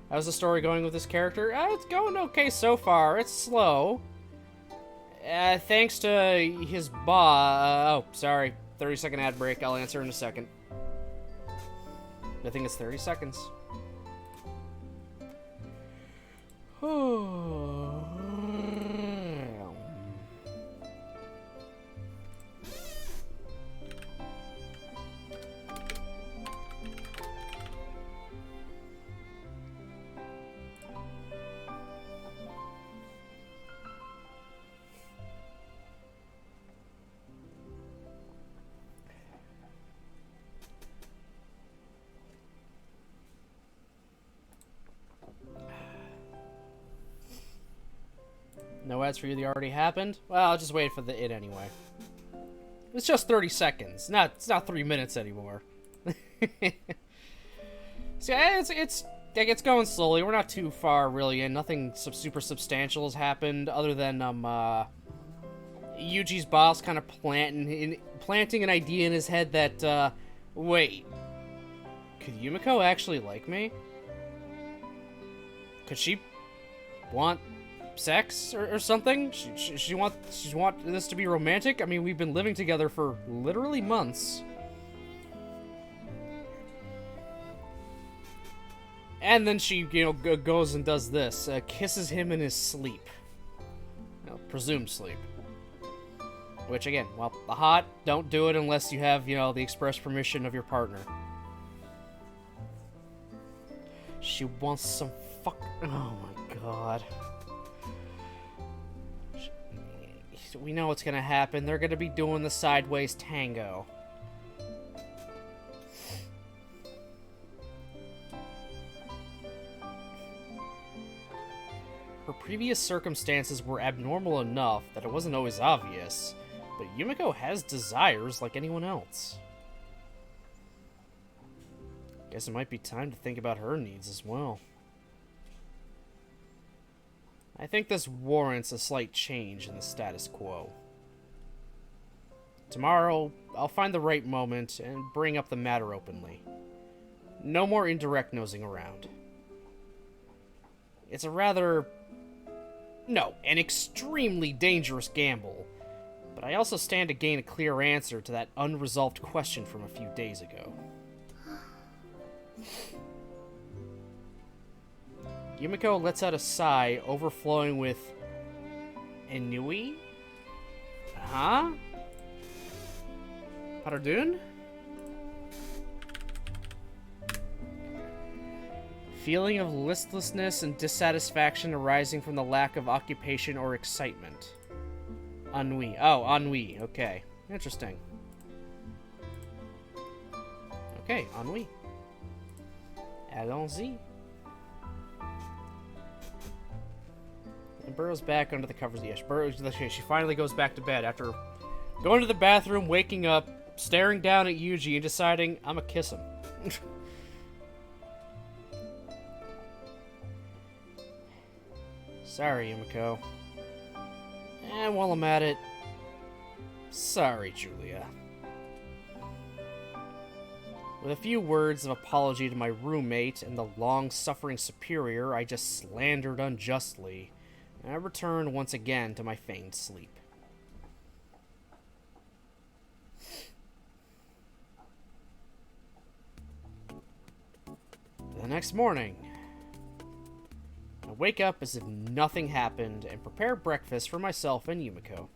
How's the story going with this character? It's going okay so far. It's slow. Thanks to his oh, sorry. 30-second ad break. I'll answer in a second. I think it's 30 seconds. No ads for you that already happened? Well, I'll just wait for the it anyway. It's just 30 seconds. It's not 3 minutes anymore. So it's going slowly. We're not too far really in. Nothing super substantial has happened other than Yuji's boss kind of planting an idea in his head that wait, could Yumiko actually like me? Could she want sex or something? She want this to be romantic? I mean, we've been living together for literally months. And then she, goes and does this, kisses him in his sleep. Presumed sleep. Which, again, well, the hot, don't do it unless you have, the express permission of your partner. She wants some fuck. Oh my god. We know what's gonna happen. They're gonna be doing the sideways tango. Her previous circumstances were abnormal enough that it wasn't always obvious, but Yumiko has desires like anyone else. Guess it might be time to think about her needs as well. I think this warrants a slight change in the status quo. Tomorrow, I'll find the right moment and bring up the matter openly. No more indirect nosing around. It's a rather... no, an extremely dangerous gamble, but I also stand to gain a clear answer to that unresolved question from a few days ago. Yumiko lets out a sigh, overflowing with... ennui? Huh? Pardon? Feeling of listlessness and dissatisfaction arising from the lack of occupation or excitement. Ennui. Oh, ennui. Okay. Interesting. Okay, ennui. Allons-y. And burrows back under the covers. Yeah, she finally goes back to bed after going to the bathroom, waking up, staring down at Yuji, and deciding, I'm gonna kiss him. Sorry, Yumiko. And while I'm at it, sorry, Julia. With a few words of apology to my roommate and the long-suffering superior I just slandered unjustly, I returned once again to my feigned sleep. The next morning, I wake up as if nothing happened and prepare breakfast for myself and Yumiko.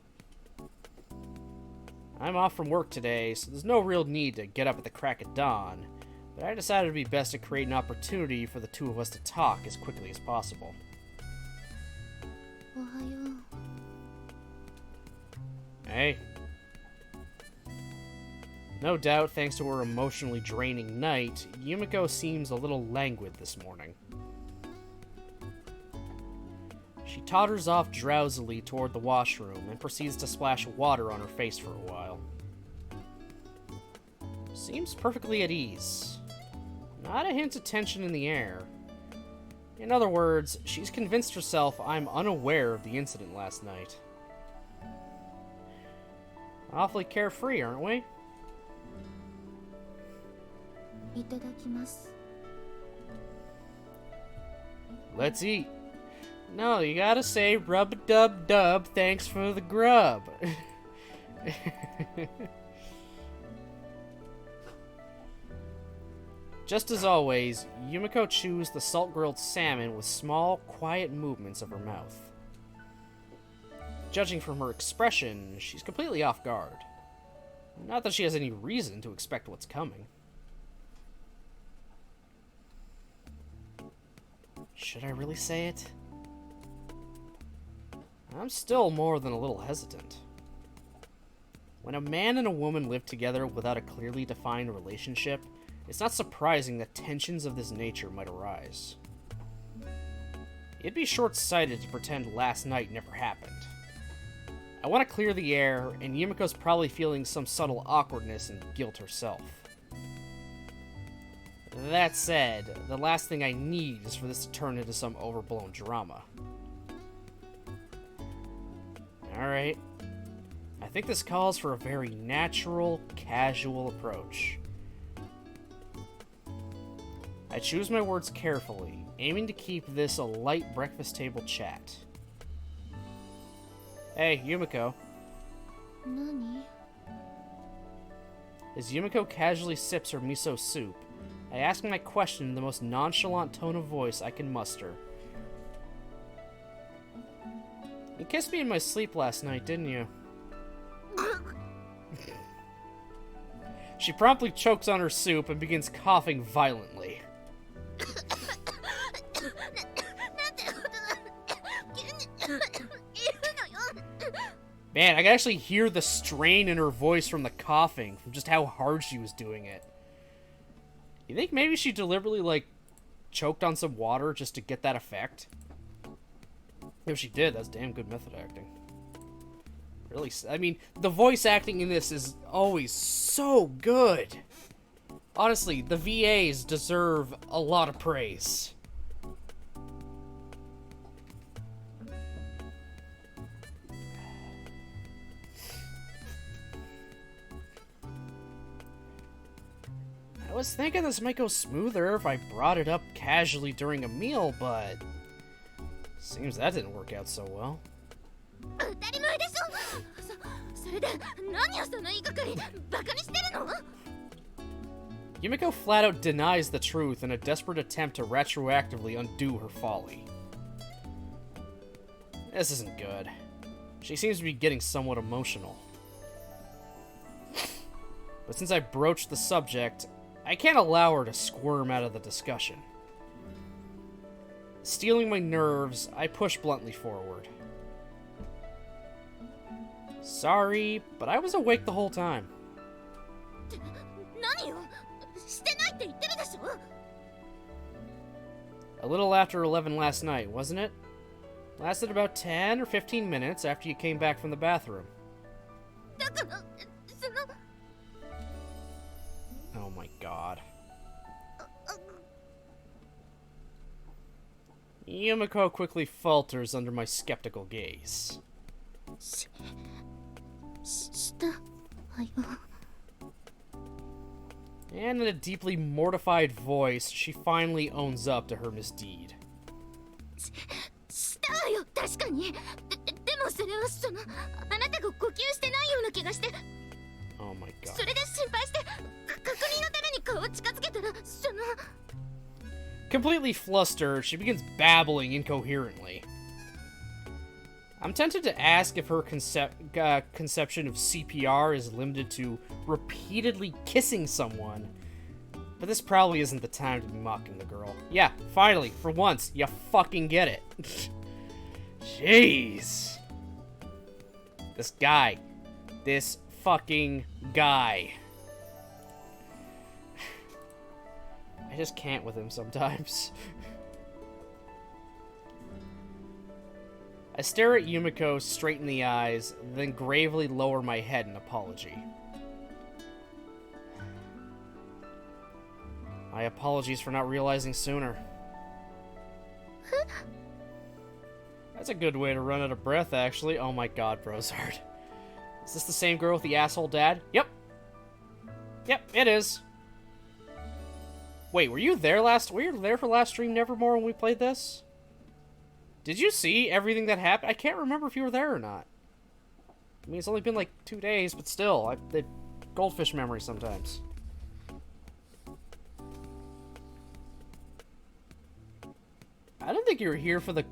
I'm off from work today, so there's no real need to get up at the crack of dawn, but I decided it'd be best to create an opportunity for the two of us to talk as quickly as possible. Hey. No doubt, thanks to her emotionally draining night, Yumiko seems a little languid this morning. She totters off drowsily toward the washroom and proceeds to splash water on her face for a while. Seems perfectly at ease. Not a hint of tension in the air. In other words, she's convinced herself I'm unaware of the incident last night. Awfully carefree, aren't we? Let's eat. No, you gotta say rub-a-dub-dub, thanks for the grub. Just as always, Yumiko chews the salt-grilled salmon with small, quiet movements of her mouth. Judging from her expression, she's completely off guard. Not that she has any reason to expect what's coming. Should I really say it? I'm still more than a little hesitant. When a man and a woman live together without a clearly defined relationship, it's not surprising that tensions of this nature might arise. It'd be short-sighted to pretend last night never happened. I want to clear the air, and Yumiko's probably feeling some subtle awkwardness and guilt herself. That said, the last thing I need is for this to turn into some overblown drama. Alright. I think this calls for a very natural, casual approach. I choose my words carefully, aiming to keep this a light breakfast table chat. Hey, Yumiko. Nani? As Yumiko casually sips her miso soup, I ask my question in the most nonchalant tone of voice I can muster. You kissed me in my sleep last night, didn't you? She promptly chokes on her soup and begins coughing violently. Man, I could actually hear the strain in her voice from the coughing, from just how hard she was doing it. You think maybe she deliberately, like, choked on some water just to get that effect? If she did, that's damn good method acting. Really, I mean, the voice acting in this is always so good. Honestly, the VAs deserve a lot of praise. I was thinking this might go smoother if I brought it up casually during a meal, but seems that didn't work out so well. 当たり前でしょ。それで何をその言いがかりバカにしてるの？ Yumiko flat out denies the truth in a desperate attempt to retroactively undo her folly. This isn't good. She seems to be getting somewhat emotional. But since I broached the subject, I can't allow her to squirm out of the discussion. Stealing my nerves, I push bluntly forward. Sorry, but I was awake the whole time. 何よ？してないって言ってるでしょ。 A little after 11 last night, wasn't it? Lasted about 10 or 15 minutes after you came back from the bathroom. だからその Oh my god. Yumiko quickly falters under my skeptical gaze. したわよ。 And in a deeply mortified voice, she finally owns up to her misdeed. したわよ、確かに。でもそれはそのあなたが呼吸してないような気がして。 Oh my god. それで心配して確認のために顔を近づけたらその Completely flustered, she begins babbling incoherently. I'm tempted to ask if her conception of CPR is limited to repeatedly kissing someone, but this probably isn't the time to be mocking the girl. Yeah, finally, for once, you fucking get it. Jeez. This guy. This fucking guy. I just can't with him sometimes. I stare at Yumiko straight in the eyes, then gravely lower my head in apology. My apologies for not realizing sooner. That's a good way to run out of breath, actually. Oh my god, Brozard. Is this the same girl with the asshole dad? Yep. Yep, it is. Wait, were you there for last stream Nevermore when we played this? Did you see everything that happened? I can't remember if you were there or not. I mean, it's only been like 2 days, but still, the goldfish memory sometimes. I don't think you were here for the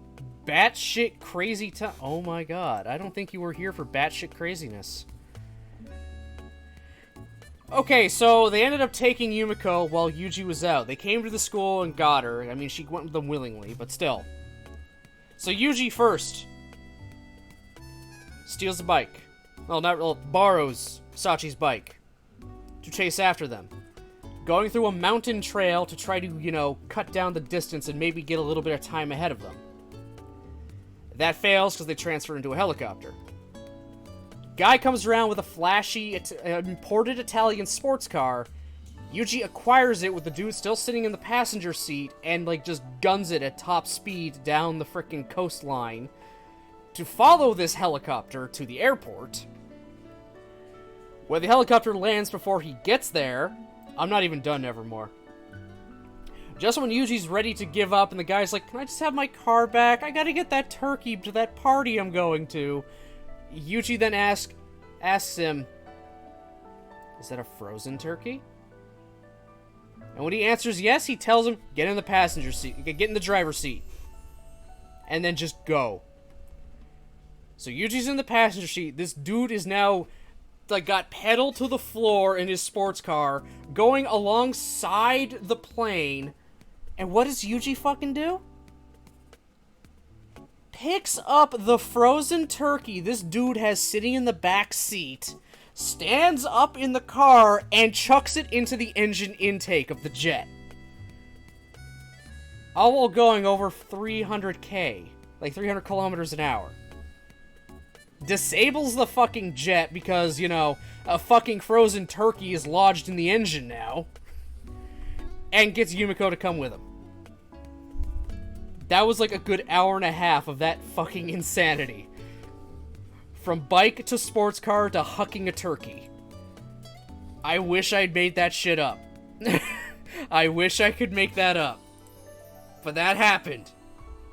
batshit crazy time. Oh my god, I don't think you were here for batshit craziness. Okay, so they ended up taking Yumiko while Yuji was out. They came to the school and got her. I mean, she went with them willingly, but still. So Yuji first steals the bike. Well, borrows Sachi's bike to chase after them. Going through a mountain trail to try to, you know, cut down the distance and maybe get a little bit of time ahead of them. That fails because they transfer into a helicopter. Guy comes around with a flashy, imported Italian sports car. Yuji acquires it with the dude still sitting in the passenger seat and, like, just guns it at top speed down the frickin' coastline to follow this helicopter to the airport, where the helicopter lands before he gets there. I'm not even done, Nevermore. Just when Yuji's ready to give up and the guy's like, can I just have my car back? I gotta get that turkey to that party I'm going to. Yuji then asks him, is that a frozen turkey? And when he answers yes, he tells him, get in the passenger seat, get in the driver's seat. And then just go. So Yuji's in the passenger seat. This dude is now, like, got pedal to the floor in his sports car, going alongside the plane. And what does Yuji fucking do? picks up the frozen turkey this dude has sitting in the back seat, stands up in the car, and chucks it into the engine intake of the jet. All while going over 300k, like 300 kilometers an hour. Disables the fucking jet because, you know, a fucking frozen turkey is lodged in the engine now. And gets Yumiko to come with him. That was like a good hour and a half of that fucking insanity. From bike to sports car to hucking a turkey. I wish I'd made that shit up. I wish I could make that up. But that happened.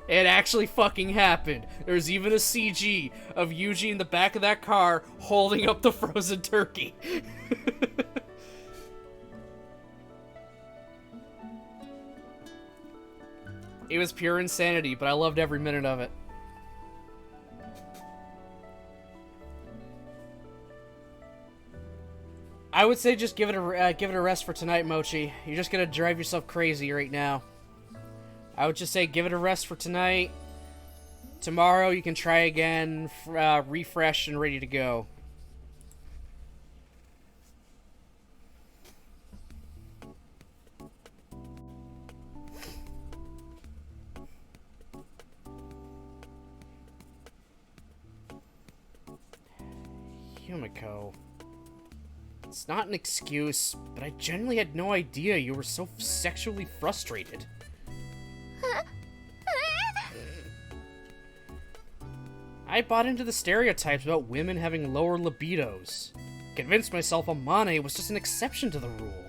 It actually fucking happened. There's even a CG of Yuji in the back of that car holding up the frozen turkey. It was pure insanity, but I loved every minute of it. I would say just give it a rest for tonight, Mochi. You're just gonna drive yourself crazy right now. I would just say give it a rest for tonight. Tomorrow you can try again, refresh and ready to go. Yumiko. It's not an excuse, but I genuinely had no idea you were so sexually frustrated. I bought into the stereotypes about women having lower libidos. Convinced myself Amane was just an exception to the rule.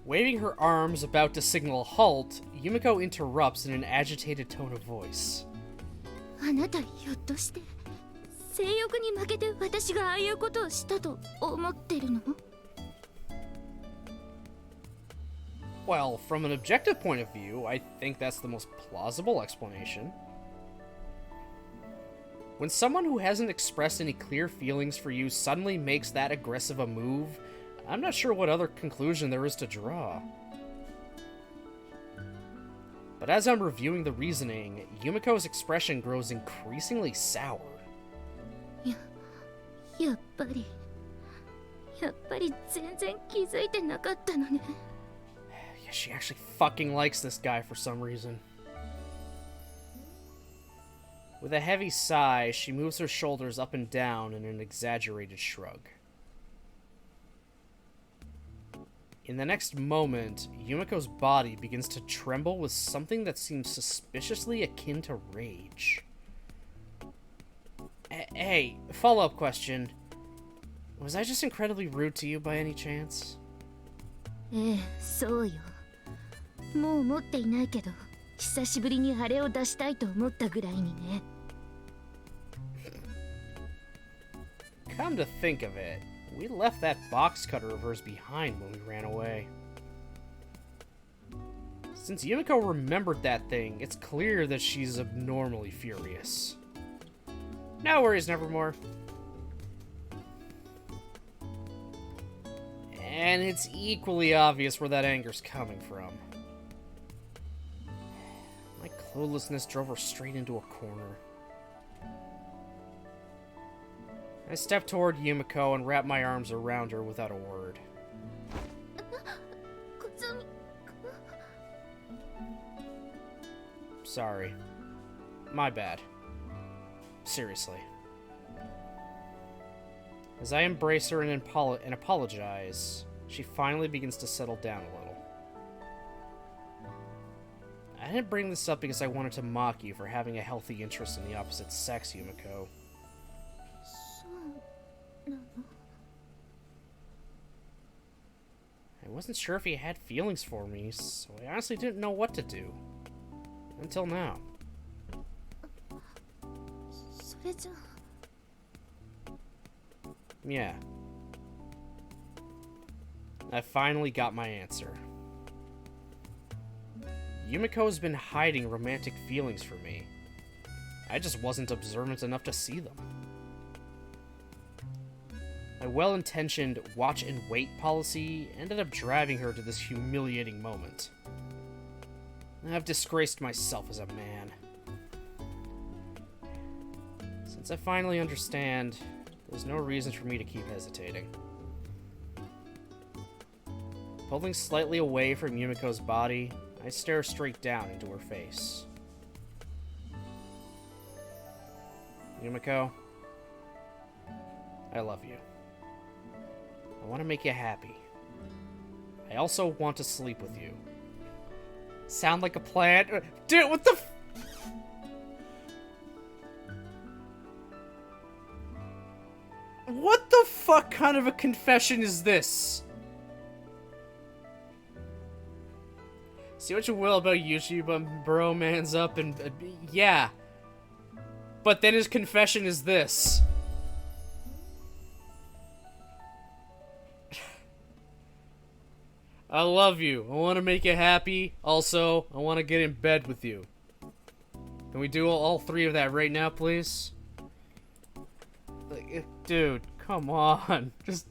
Waving her arms about to signal a halt, Yumiko interrupts in an agitated tone of voice. あなたひょっとして性欲に負けて私がああいうことをしたと思ってるの? Well, from an objective point of view, I think that's the most plausible explanation. When someone who hasn't expressed any clear feelings for you suddenly makes that aggressive a move, I'm not sure what other conclusion there is to draw. But as I'm reviewing the reasoning, Yumiko's expression grows increasingly sour. やっぱり全然気づいてなかったのね。Yeah, she actually fucking likes this guy for some reason. With a heavy sigh, she moves her shoulders up and down in an exaggerated shrug. In the next moment, Yumiko's body begins to tremble with something that seems suspiciously akin to rage. Hey, follow-up question. Was I just incredibly rude to you by any chance? ええ、そうよ。もう持っていないけど、久しぶりにあれを出したいと思ったぐらいにね。Come to think of it, we left that box cutter of hers behind when we ran away. Since Yumiko remembered that thing, it's clear that she's abnormally furious. No worries, Nevermore. And it's equally obvious where that anger's coming from. My cluelessness drove her straight into a corner. I stepped toward Yumiko and wrapped my arms around her without a word. Sorry. My bad. Seriously. As I embrace her and apologize, she finally begins to settle down a little. I didn't bring this up because I wanted to mock you for having a healthy interest in the opposite sex, Yumiko. I wasn't sure if you had feelings for me, so I honestly didn't know what to do. Until now. それじゃ Yeah. I finally got my answer. Yumiko's been hiding romantic feelings for me. I just wasn't observant enough to see them. My well-intentioned watch-and-wait policy ended up driving her to this humiliating moment. I've disgraced myself as a man. Since I finally understand, there's no reason for me to keep hesitating. Pulling slightly away from Yumiko's body, I stare straight down into her face. Yumiko, I love you. I want to make you happy. I also want to sleep with you. Sound like a plan? Dude, what the What the fuck kind of a confession is this? See what you will about YouTube, but bromance up and... yeah. But then his confession is this. I love you. I want to make you happy. Also, I want to get in bed with you. Can we do all three of that right now, please? Like, dude, come on. Just...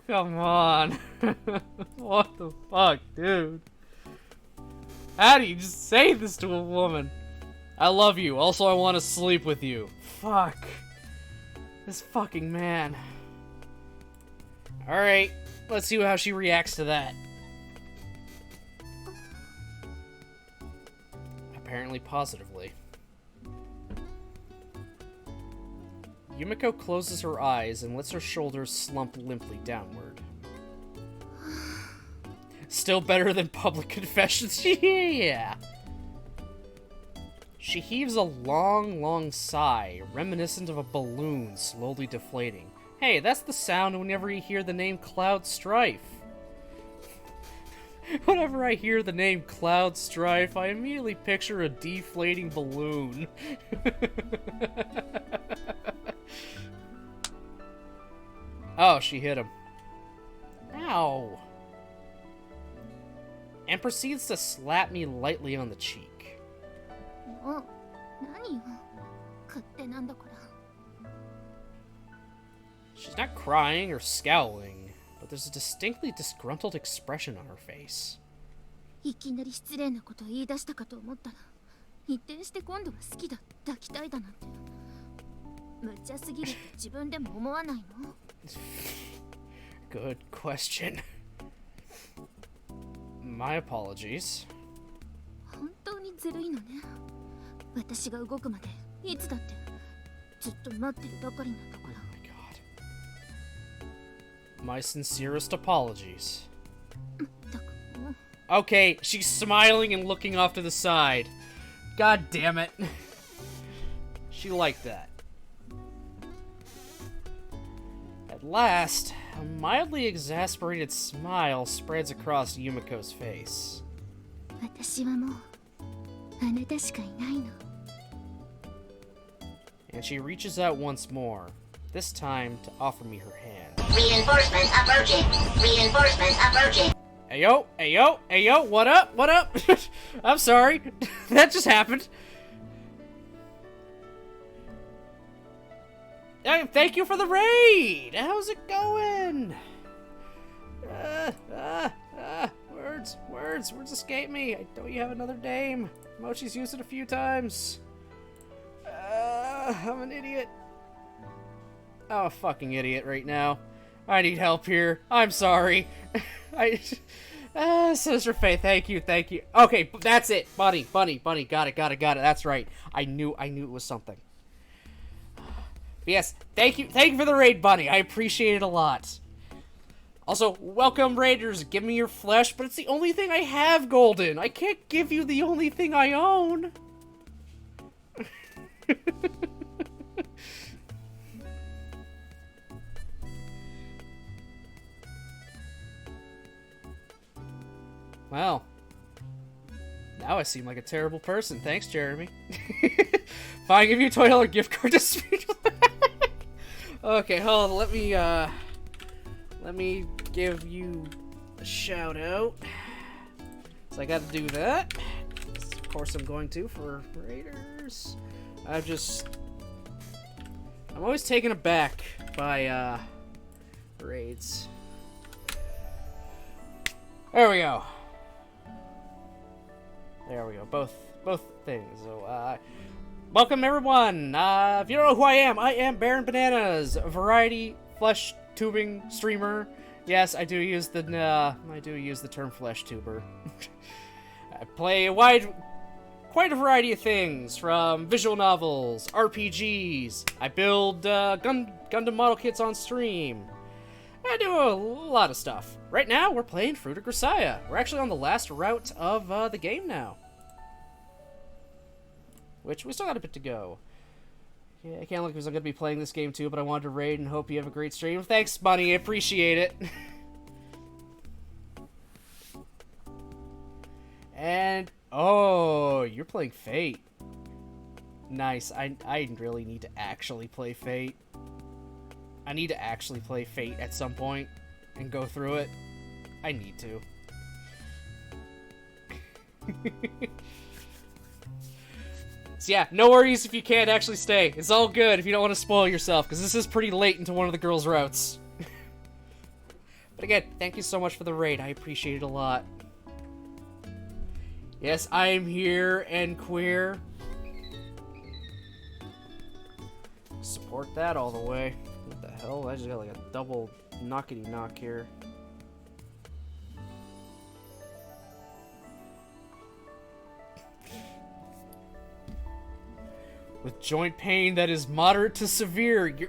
come on. What the fuck, dude? How do you just say this to a woman? I love you. Also, I want to sleep with you. Fuck. This fucking man. Alright. Let's see how she reacts to that. Apparently positively. Yumiko closes her eyes and lets her shoulders slump limply downward. Still better than public confessions. Yeah. She heaves a long, long sigh, reminiscent of a balloon slowly deflating. Hey, that's the sound whenever you hear the name Cloud Strife. Whenever I hear the name Cloud Strife, I immediately picture a deflating balloon. Oh, she hit him. Ow. And proceeds to slap me lightly on the cheek. Oh, 何よ。勝手なんだから。 She's not crying or scowling, but there's a distinctly disgruntled expression on her face. いきなり失礼なことを言い出したかと思ったら、一転して今度は好きだ、抱きたいだなんて。無茶すぎるって自分でも思わないの？ Good question. My apologies. 本当にずるいのね。私が動くまでいつだってずっと待ってるばかりなんだから。 My sincerest apologies. だから。 Okay, she's smiling and looking off to the side. God damn it. She liked that. At last, a mildly exasperated smile spreads across Yumiko's face. 私はもうあなたしかいないの。 And she reaches out once more, this time to offer me her hand. Reinforcements approaching. Reinforcements approaching. Hey yo, hey yo, hey yo, what up, what up? I'm sorry, that just happened. Hey, thank you for the raid! How's it going? Words escape me. Don't you have another dame? Mochi's used it a few times. I'm an idiot. I'm a fucking idiot right now. I need help here. I'm sorry. Sister Faith, thank you. Okay, that's it. Bunny. Got it. That's right. I knew it was something. But yes, thank you for the raid, Bunny. I appreciate it a lot. Also, welcome, Raiders. Give me your flesh, but it's the only thing I have, Golden. I can't give you the only thing I own. Well, now I seem like a terrible person. Thanks, Jeremy. Fine, give you a $20 gift card to speed. Okay, hold on. Let me give you a shout out. So I got to do that. Of course, I'm going to for Raiders. I'm always taken aback by raids. There we go. There we go. Both things. So, welcome everyone. If you don't know who I am Baron Bananas, a variety flesh tubing streamer. Yes, I do use the term flesh tuber. I play quite a variety of things, from visual novels, RPGs. I build Gundam model kits on stream. I do a lot of stuff. Right now, we're playing Fruit of Grisaia. We're actually on the last route of the game now. Which, we still got a bit to go. Yeah, I can't look because I'm going to be playing this game too, but I wanted to raid and hope you have a great stream. Thanks, Bunny. I appreciate it. And, oh, you're playing Fate. Nice. I really need to actually play Fate. I need to actually play Fate at some point and go through it. I need to. So yeah, no worries if you can't actually stay. It's all good if you don't want to spoil yourself, because this is pretty late into one of the girls' routes. But again, thank you so much for the raid. I appreciate it a lot. Yes, I am here and queer. Support that all the way. What the hell? I just got like a double knockety knock here. With joint pain that is moderate to severe, you're...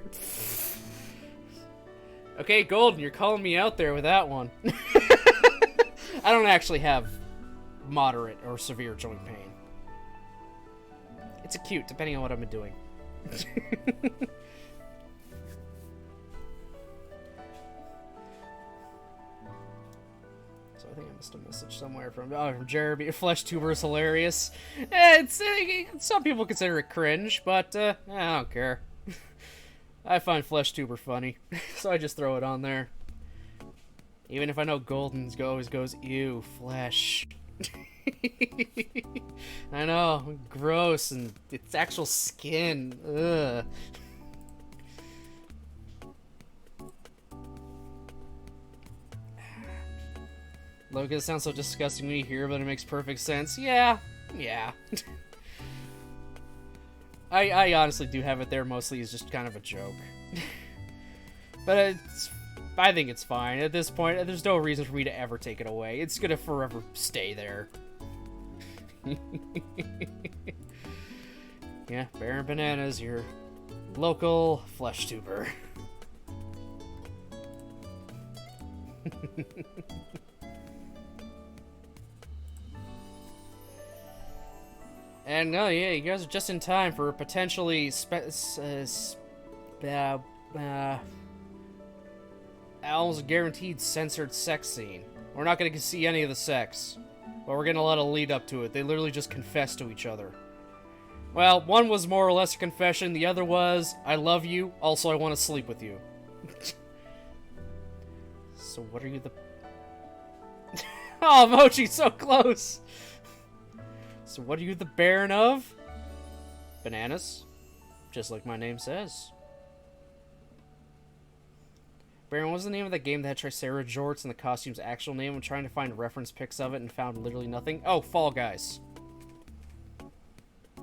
Okay, Golden, you're calling me out there with that one. I don't actually have moderate or severe joint pain. It's acute, depending on what I'm doing. So I think I missed a message somewhere from Jeremy. Flesh tuber is hilarious. Some people consider it cringe, but I don't care. I find flesh tuber funny, so I just throw it on there. Even if I know Golden's always goes, ew, flesh. I know, gross, and it's actual skin. Ugh. Look, it sounds so disgusting when you hear, but it makes perfect sense. Yeah. I honestly do have it there mostly as just kind of a joke. But I think it's fine. At this point, there's no reason for me to ever take it away. It's gonna forever stay there. Yeah, Baron Bananas, your local flesh tuber. And no, yeah, you guys are just in time for a potentially almost guaranteed censored sex scene. We're not going to see any of the sex, but we're getting a lot of lead up to it. They literally just confess to each other. Well, one was more or less a confession. The other was, I love you, also I want to sleep with you. So what are you the... Oh, Mochi, so close! So what are you the Baron of? Bananas. Just like my name says. Baron, what was the name of the game that had Tricera jorts and the costume's actual name? I'm trying to find reference pics of it and found literally nothing. Oh, Fall Guys.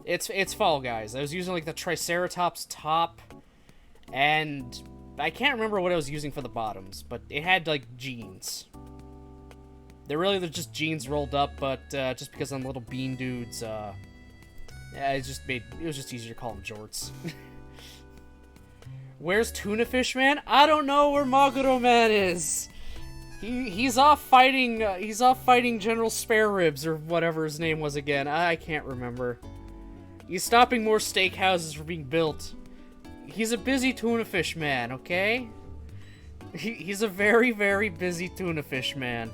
It's Fall Guys. I was using like the Triceratops top, and I can't remember what I was using for the bottoms, but it had like jeans. They're just jeans rolled up, but just because I'm little bean dudes, yeah, it was just easier to call them jorts. Where's Tuna Fish Man? I don't know where Maguro Man is. He's off fighting General Spare Ribs or whatever his name was again. I can't remember. He's stopping more steakhouses from being built. He's a busy Tuna Fish Man, okay? He's a very, very busy Tuna Fish Man.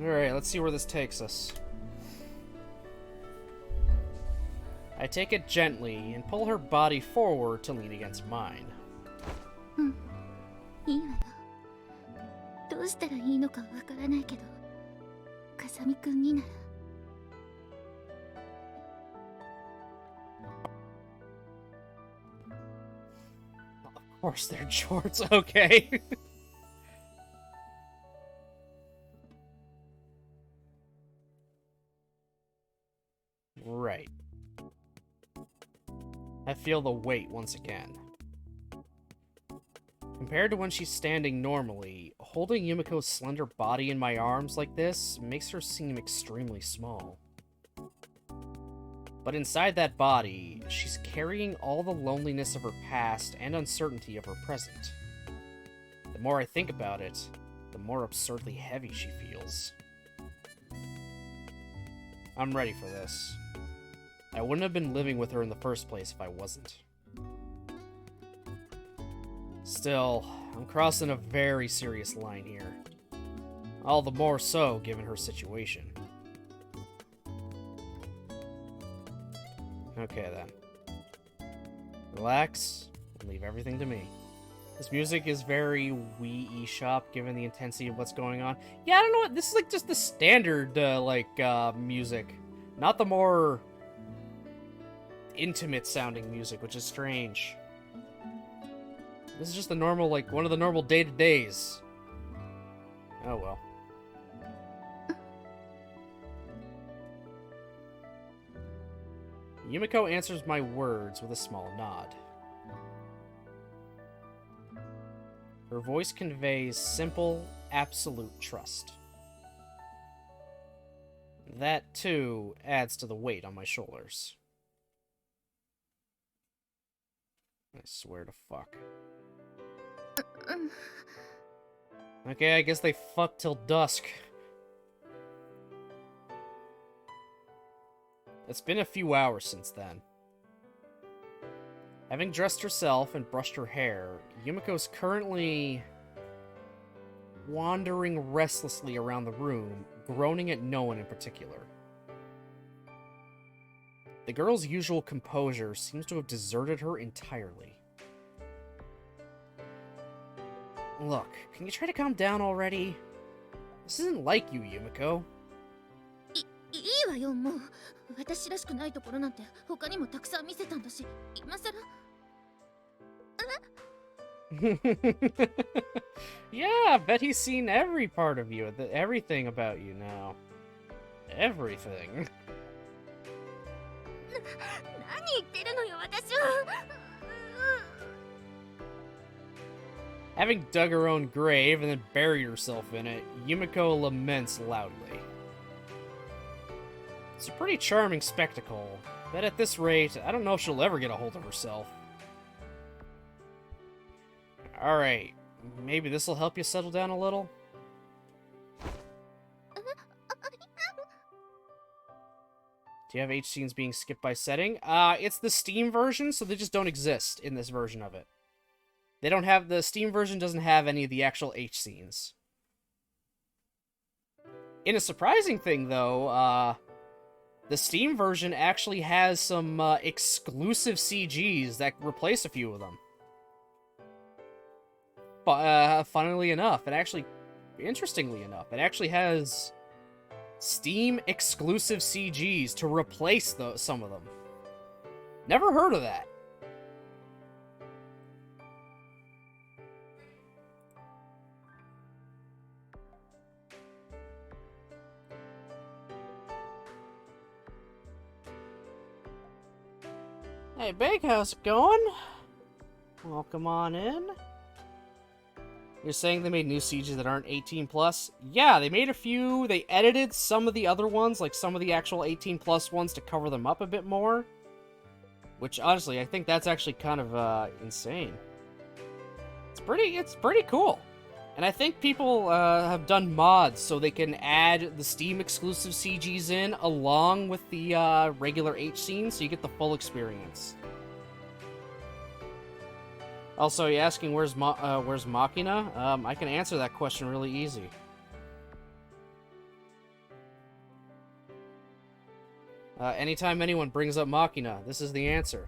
Alright, let's see where this takes us. I take it gently and pull her body forward to lean against mine. いいわよ。どうしたらいいのかわからないけど、風見くんになら。course they're shorts, okay. Right. I feel the weight once again. Compared to when she's standing normally, holding Yumiko's slender body in my arms like this makes her seem extremely small. But inside that body, she's carrying all the loneliness of her past and uncertainty of her present. The more I think about it, the more absurdly heavy she feels. I'm ready for this. I wouldn't have been living with her in the first place if I wasn't. Still, I'm crossing a very serious line here. All the more so, given her situation. Okay, then. Relax, and leave everything to me. This music is very Wii eShop, given the intensity of what's going on. Yeah, I don't know what, this is like just the standard, music. Not the more intimate sounding music, which is strange. This is just the normal, like, one of the normal day-to-days. Oh well. Yumiko answers my words with a small nod. Her voice conveys simple, absolute trust. That, too, adds to the weight on my shoulders. I swear to fuck. Okay, I guess they fuck till dusk. It's been a few hours since then. Having dressed herself and brushed her hair, Yumiko's currently wandering restlessly around the room, groaning at no one in particular. The girl's usual composure seems to have deserted her entirely. Look, can you try to calm down already? This isn't like you, Yumiko. いいわよ、もう。私らしくないところなんて他にもたくさん見せたんだし、今さら。Yeah, I bet he's seen every part of you, everything about you now. Everything. 何言ってるのよ、私は。Having dug her own grave and then buried herself in it, Yumiko laments loudly. It's a pretty charming spectacle, but at this rate, I don't know if she'll ever get a hold of herself. Alright, maybe this'll help you settle down a little? Do you have H scenes being skipped by setting? It's the Steam version, so they just don't exist in this version of it. They don't have, the Steam version doesn't have any of the actual H scenes. In a surprising thing, though, the Steam version actually has some exclusive CGs that replace a few of them. Funnily enough, interestingly enough, it actually has Steam exclusive CGs to replace some of them. Never heard of that. Hey, Big, how's it going? Welcome on in. You're saying they made new CGs that aren't 18 plus? Yeah, they made a few. They edited some of the other ones, like some of the actual 18 plus ones, to cover them up a bit more. Which, honestly, I think that's actually kind of insane. It's pretty cool. And I think people have done mods so they can add the Steam exclusive CGs in along with the regular H scenes, so you get the full experience. Also, you're asking where's Machina? I can answer that question really easy. Anytime anyone brings up Machina, this is the answer.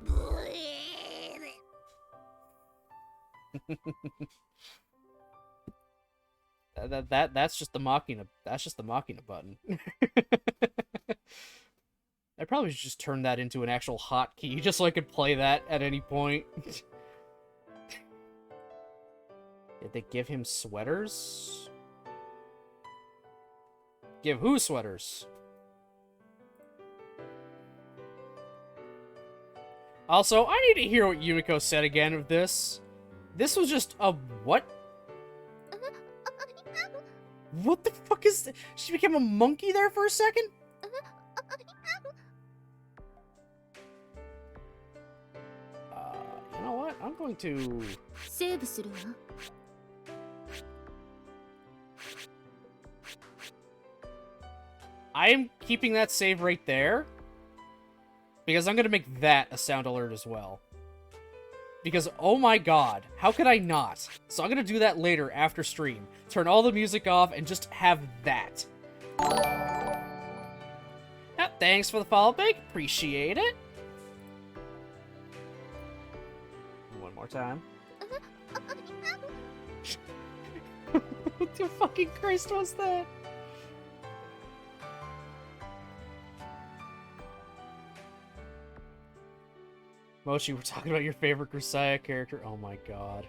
That's just the Machina. That's just the Machina button. I probably should just turn that into an actual hotkey, just so I could play that at any point. they give him sweaters? Give who sweaters? Also, I need to hear what Yumiko said again of this. This was just a what? What the fuck is this? She became a monkey there for a second? You know what? I'm going to... セーブするわ。I am keeping that save right there. Because I'm going to make that a sound alert as well. Because, oh my god, how could I not? So I'm going to do that later after stream. Turn all the music off and just have that. Yep, thanks for the follow, Big. Appreciate it. One more time. What the fucking Christ was that? Mochi, we're talking about your favorite Grisaia character. Oh my god.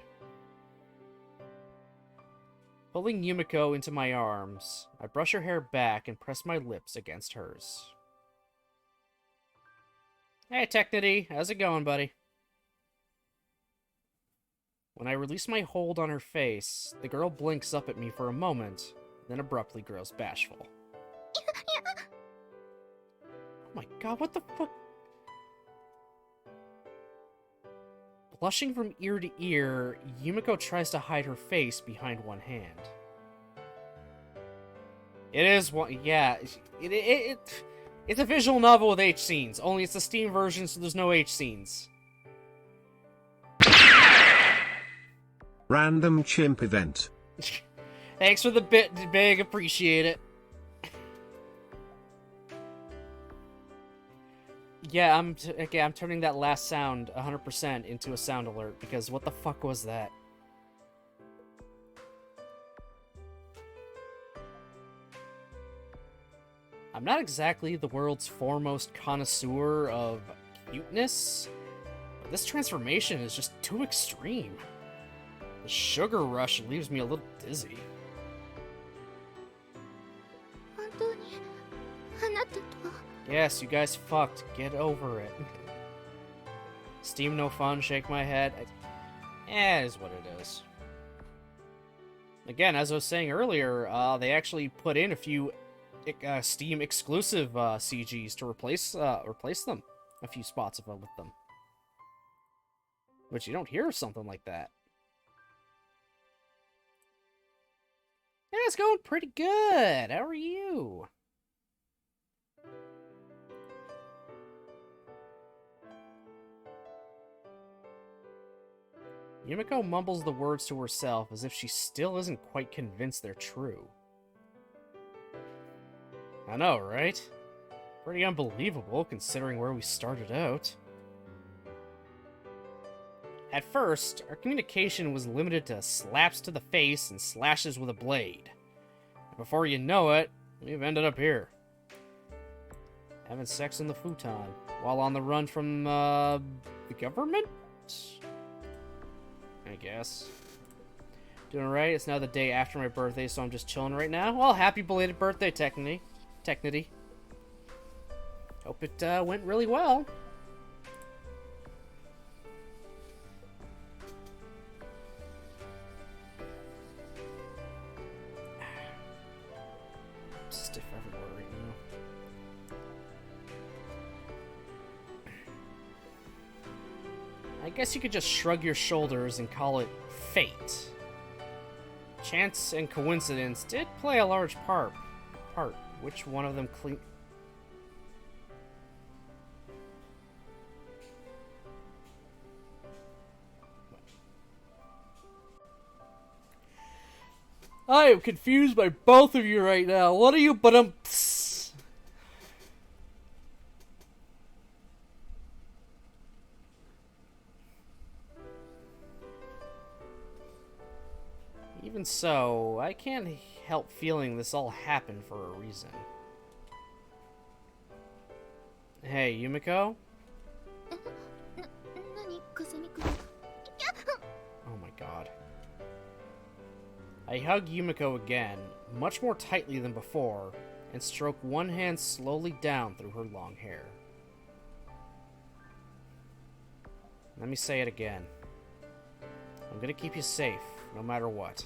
Pulling Yumiko into my arms, I brush her hair back and press my lips against hers. Hey, Technity. How's it going, buddy? When I release my hold on her face, the girl blinks up at me for a moment, then abruptly grows bashful. Oh my god, what the fuck? Blushing from ear to ear, Yumiko tries to hide her face behind one hand. It is one, yeah, it's a visual novel with H scenes, only it's the Steam version, so there's no H scenes. Random chimp event. Thanks for the bit, Big, appreciate it. Yeah, I'm turning that last sound 100% into a sound alert, because what the fuck was that? I'm not exactly the world's foremost connoisseur of cuteness, but this transformation is just too extreme. The sugar rush leaves me a little dizzy. 本当にあなたと Yes, you guys fucked. Get over it. Steam no fun, shake my head. It is what it is. Again, as I was saying earlier, they actually put in a few Steam exclusive CGs to replace them. A few spots with them. But you don't hear something like that. Yeah, it's going pretty good. How are you? Yumiko mumbles the words to herself as if she still isn't quite convinced they're true. I know, right? Pretty unbelievable, considering where we started out. At first, our communication was limited to slaps to the face and slashes with a blade. And before you know it, we've ended up here. Having sex in the futon, while on the run from, the government? I guess. Doing alright. It's now the day after my birthday, so I'm just chilling right now. Well, happy belated birthday, Technity. Hope it went really well. Stiff everywhere right now. I guess you could just shrug your shoulders and call it fate. Chance and coincidence did play a large part. Which one of them clean... I am confused by both of you right now. What are you but Even so, I can't help feeling this all happened for a reason. Hey, Yumiko? 何風見くん Oh my god. I hug Yumiko again, much more tightly than before, and stroke one hand slowly down through her long hair. Let me say it again. I'm gonna keep you safe, no matter what.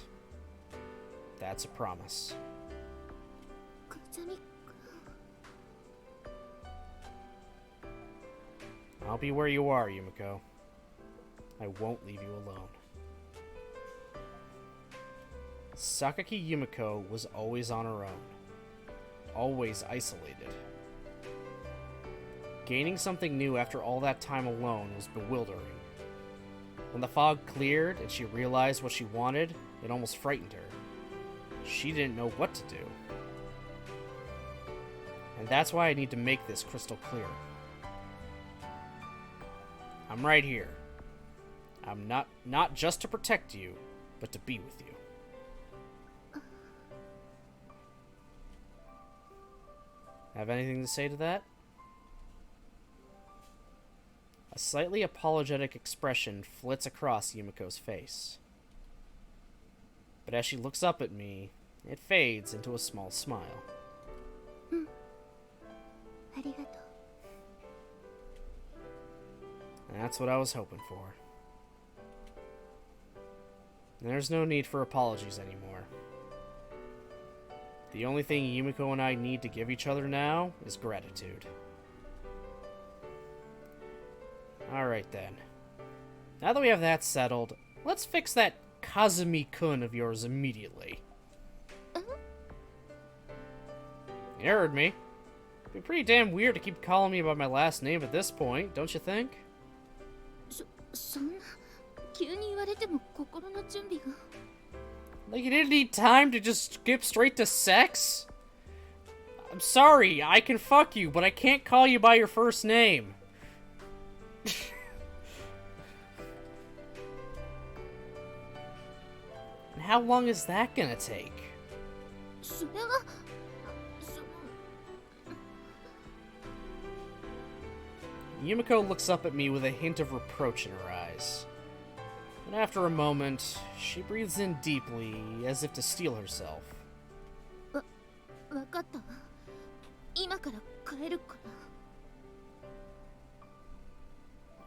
That's a promise. I'll be where you are, Yumiko. I won't leave you alone. Sakaki Yumiko was always on her own. Always isolated. Gaining something new after all that time alone was bewildering. When the fog cleared and she realized what she wanted, it almost frightened her. She didn't know what to do. And that's why I need to make this crystal clear. I'm right here. I'm not just to protect you, but to be with you. Have anything to say to that? A slightly apologetic expression flits across Yumiko's face. But as she looks up at me, it fades into a small smile. That's what I was hoping for. There's no need for apologies anymore. The only thing Yumiko and I need to give each other now is gratitude. Alright then. Now that we have that settled, let's fix that Kazumi-kun of yours immediately. You heard me. It'd be pretty damn weird to keep calling me by my last name at this point, don't you think? Like you didn't need time to just skip straight to sex? I'm sorry, I can fuck you, but I can't call you by your first name. And how long is that gonna take? Yumiko looks up at me with a hint of reproach in her eyes. And after a moment, she breathes in deeply, as if to steel herself.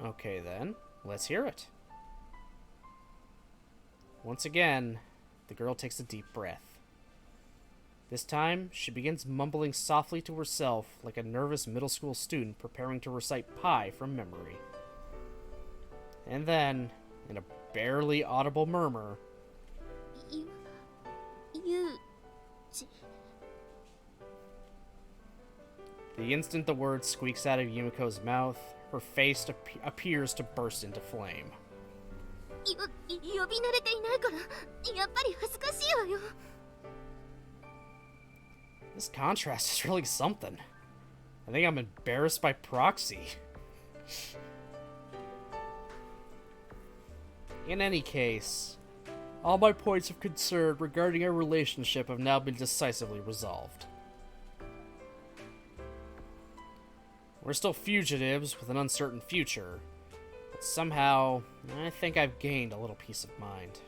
Okay then, let's hear it. Once again, the girl takes a deep breath. This time, she begins mumbling softly to herself like a nervous middle school student preparing to recite pi from memory. And then, in a barely audible murmur, the instant the word squeaks out of Yumiko's mouth, her face appears to burst into flame. This contrast is really something. I think I'm embarrassed by proxy. In any case, all my points of concern regarding our relationship have now been decisively resolved. We're still fugitives with an uncertain future, but somehow, I think I've gained a little peace of mind.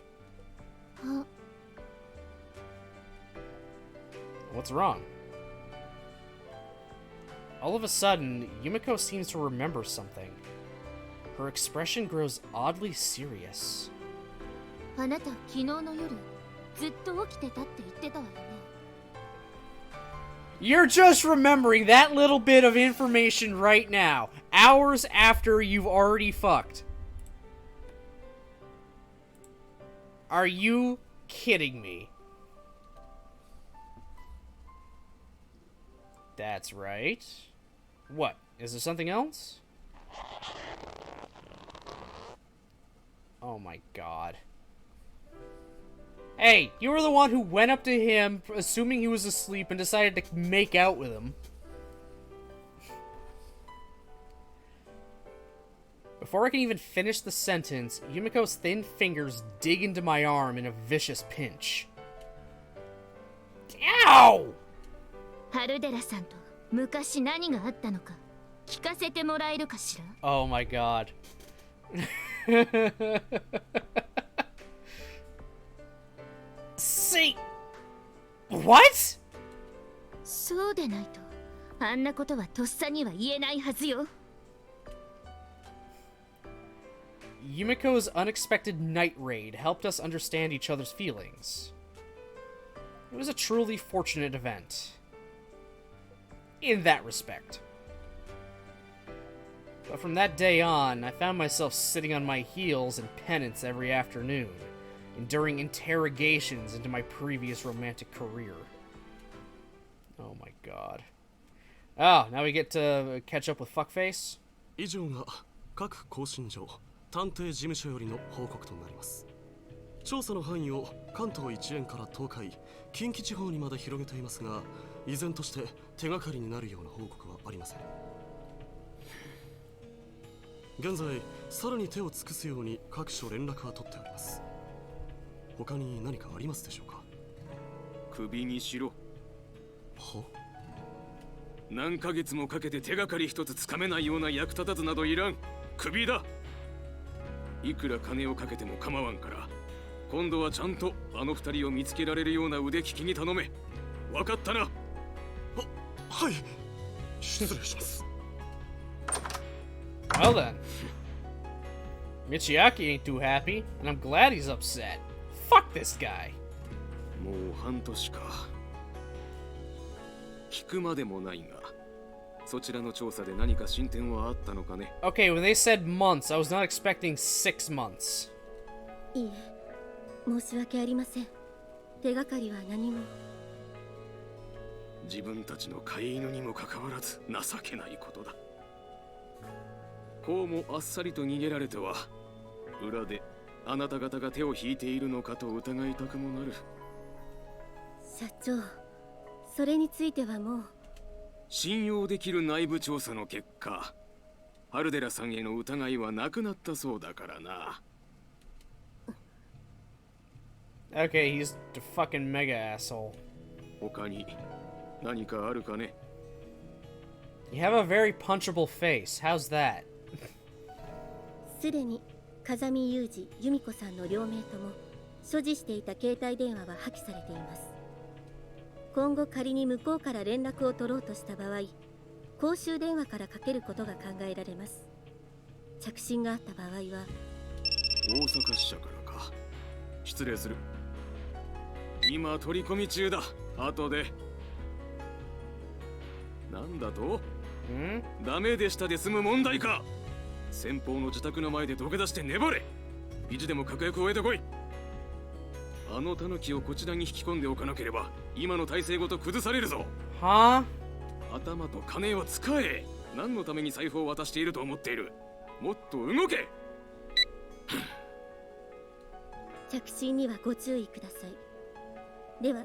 What's wrong? All of a sudden, Yumiko seems to remember something. Her expression grows oddly serious. You're just remembering that little bit of information right now, hours after you've already fucked. Are you kidding me? That's right. What? Is there something else? Oh my god. Hey, you were the one who went up to him, assuming he was asleep, and decided to make out with him. Before I can even finish the sentence, Yumiko's thin fingers dig into my arm in a vicious pinch. Ow! Oh my god. say... What? そうでないとあんなことはとっさには言えないはずよ。 Yumiko's unexpected night raid helped us understand each other's feelings. It was a truly fortunate event. In that respect. But from that day on, I found myself sitting on my heels in penance every afternoon, enduring interrogations into my previous romantic career. Oh my god. Oh, now we get to catch up with Fuckface? 以上が各更新上探偵事務所よりの報告となります。調査の範囲を関東一円から東海、近畿地方にまで広げていますが、依然として手がかりになるような報告はありません。現在、さらに手を尽くすように各所連絡は取っております。他に何かありますでしょうか。首にしろ。は？何ヶ月もかけて手がかり一つつかめないような役立たずなどいらん。首だ。いくら金をかけても構わんから、今度はちゃんとあの二人を見つけられるような腕利きに頼め。わかったな。はい、失礼します。Well then. Michiaki ain't too happy, and I'm glad he's upset. Fuck this guy. もう半年か。聞くまでもないが、そちらの調査で何か進展はあったのかね。 Okay, when they said months, I was not expecting 6 months. いいえ、申し訳ありません。手がかりは何も。自分たちの飼い犬にもかかわらず情けないことだ。こうもあっさりと逃げられては、裏であなた方が手を引いているのかと疑いたくもなる。社長、それについてはもう。信用できる内部調査の結果、ハルデラさんへの疑いはなくなったそうだからな。Okay, he's the fucking mega asshole. 他に何かあるかね。 You have a very punchable face. How's that? すでに風見裕二、由美子さんの両名とも所持していた携帯電話は破棄されています。今後仮に向こうから連絡を取ろうとした場合、公衆電話からかけることが考えられます。着信があった場合は大阪支社からか。失礼する。今取り込み中だ。後で。なんだと？ダメでしたで済む問題か。先方の自宅の前で土下座して粘れ。意地でも確約を得てこい。あのタヌキをこちらに引き込んでおかなければ今の体制ごと崩されるぞ。はあ？頭と金は使え。何のために財布を渡していると思っている。もっと動け。着信にはご注意ください。では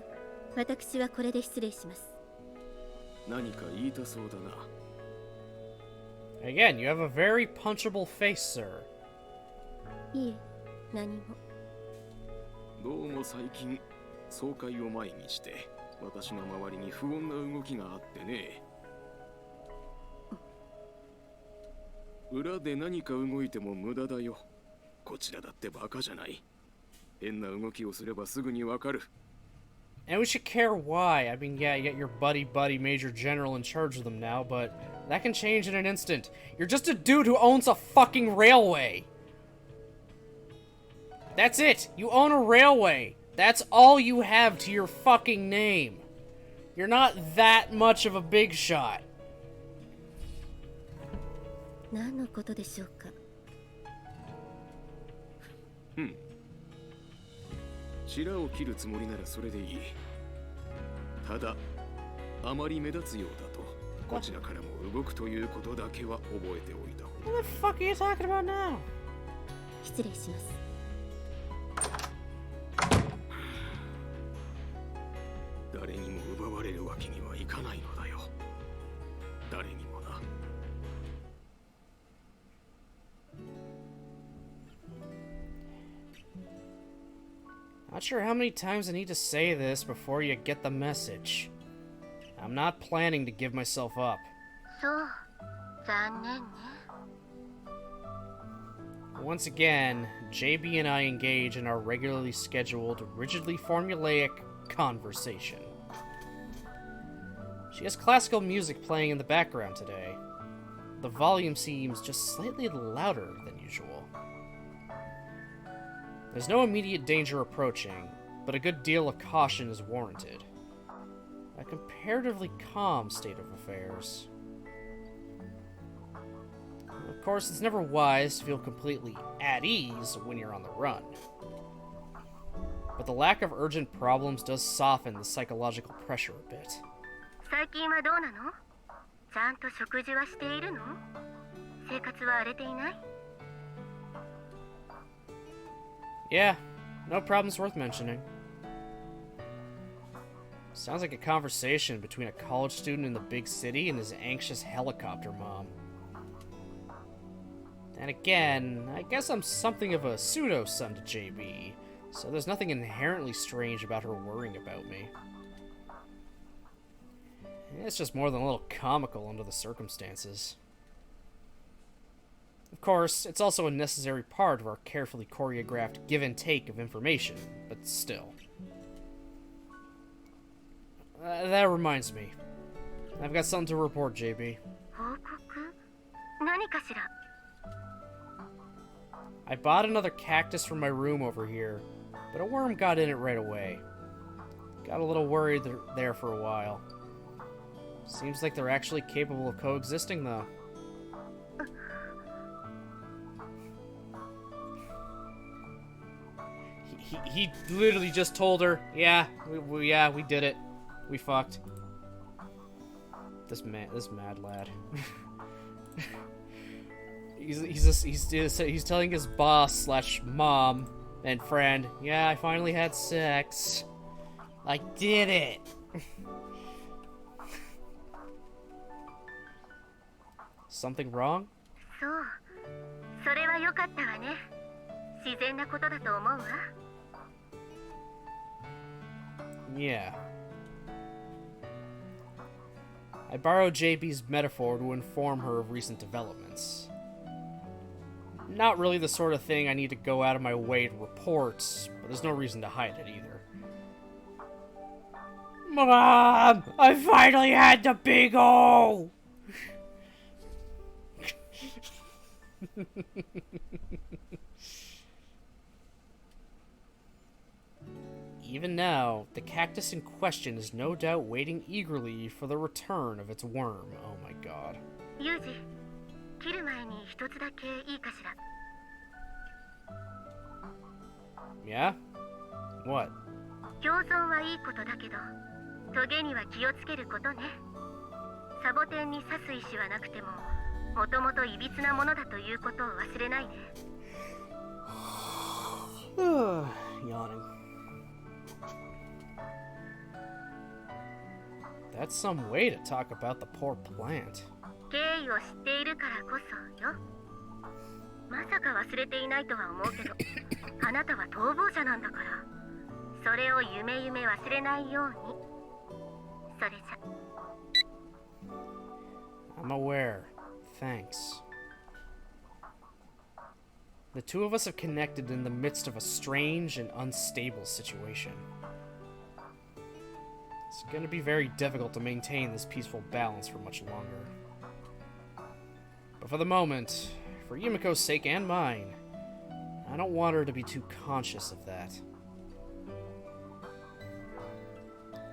私はこれで失礼します。何か言いたそうだな。Again, you have a very punchable face, sir. いえ、何も。どうも最近総会を前にして私の周りに不穏な動きがあってね。裏で何か動いても無駄だよ。こちらだってバカじゃない。変な動きをすればすぐにわかる。And we should care why. I mean, yeah, you get your buddy Major General in charge of them now, but that can change in an instant. You're just a dude who owns a fucking railway. That's it. You own a railway. That's all you have to your fucking name. You're not that much of a big shot. 何のことでしょうか。白を切るつもりならそれでいい。ただあまり目立つようだとこちらからも動くということだけは覚えておいた。 What the fuck are you talking about now? 失礼します。誰にも奪われるわけにはいかないのだよ。誰にもな。Not sure how many times I need to say this before you get the message. I'm not planning to give myself up. そう、残念ね。Once again, JB and I engage in our regularly scheduled, rigidly formulaic conversation. She has classical music playing in the background today. The volume seems just slightly louder than usual. There's no immediate danger approaching, but a good deal of caution is warranted. A comparatively calm state of affairs. Of course, it's never wise to feel completely at ease when you're on the run. But the lack of urgent problems does soften the psychological pressure a bit. 最近はどうなの？ちゃんと食事はしているの？生活は荒れていない？ Yeah, no problems worth mentioning. Sounds like a conversation between a college student in the big city and his anxious helicopter mom. And again, I guess I'm something of a pseudo-son to JB, so there's nothing inherently strange about her worrying about me. It's just more than a little comical under the circumstances. Of course, it's also a necessary part of our carefully choreographed give and take of information, but still. That reminds me. I've got something to report, JB. 報告？何かしら？ I bought another cactus from my room over here, but a worm got in it right away. Got a little worried there for a while. Seems like they're actually capable of coexisting, though. He literally just told her, yeah, we did it. We fucked. This mad lad. He's telling his boss / mom and friend, yeah, I finally had sex. I did it. Something wrong? そう。それは良かったわね。自然なことだと思うわ。 Yeah. I borrowed JB's metaphor to inform her of recent developments. Not really the sort of thing I need to go out of my way to report, but there's no reason to hide it either. Mom! I finally had the big O! Even now, the cactus in question is no doubt waiting eagerly for the return of its worm. Oh my god. ユージ、切る前に一つだけいいかしら。 Yeah? What? 共存はいいことだけど、トゲには気をつけることね。サボテンに刺す意思はなくても、もともといびつなものだということを忘れないで。Yawning. That's some way to talk about the poor plant. 経緯を知っているからこそよ。まさか忘れていないとは思うけど、あなたは逃亡者なんだから、それを夢忘れないように。それじゃ。I'm aware. Thanks. The two of us have connected in the midst of a strange and unstable situation. It's going to be very difficult to maintain this peaceful balance for much longer. But for the moment, for Yumiko's sake and mine, I don't want her to be too conscious of that.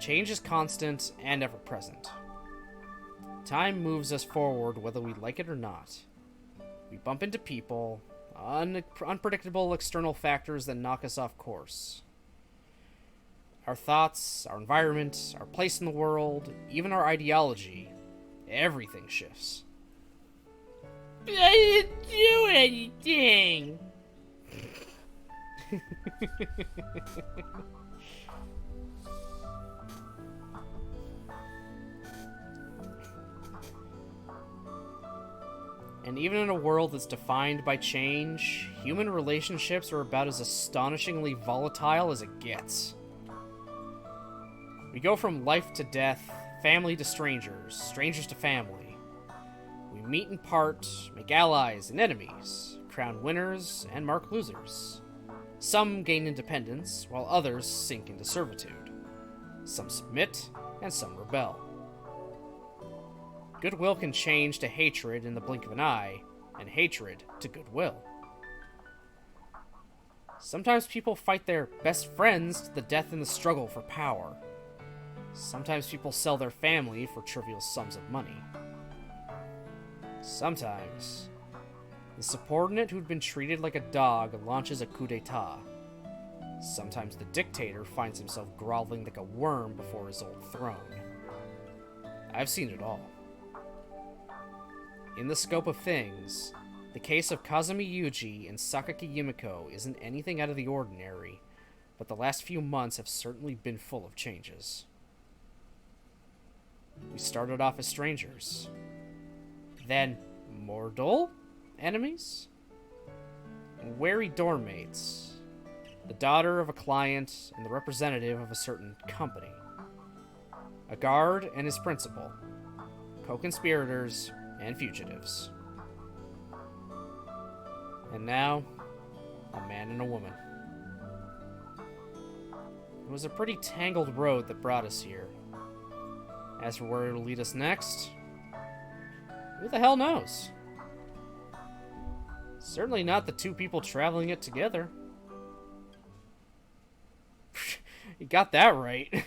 Change is constant and ever-present. Time moves us forward whether we like it or not. We bump into people, unpredictable external factors that knock us off course. Our thoughts, our environment, our place in the world, even our ideology, everything shifts. I didn't do anything! And even in a world that's defined by change, human relationships are about as astonishingly volatile as it gets. We go from life to death, family to strangers, strangers to family. We meet and part, make allies and enemies, crowned winners and marked losers. Some gain independence, while others sink into servitude. Some submit, and some rebel. Goodwill can change to hatred in the blink of an eye, and hatred to goodwill. Sometimes people fight their best friends to the death in the struggle for power. Sometimes people sell their family for trivial sums of money. Sometimes, the subordinate who'd been treated like a dog launches a coup d'etat. Sometimes the dictator finds himself groveling like a worm before his old throne. I've seen it all. In the scope of things, the case of Kazumi Yuji and Sakaki Yumiko isn't anything out of the ordinary, but the last few months have certainly been full of changes. We started off as strangers. Then, mortal enemies? Wary dorm mates. The daughter of a client and the representative of a certain company. A guard and his principal. Co-conspirators and fugitives. And now, a man and a woman. It was a pretty tangled road that brought us here. As for where it'll lead us next, who the hell knows? Certainly not the two people traveling it together. You got that right.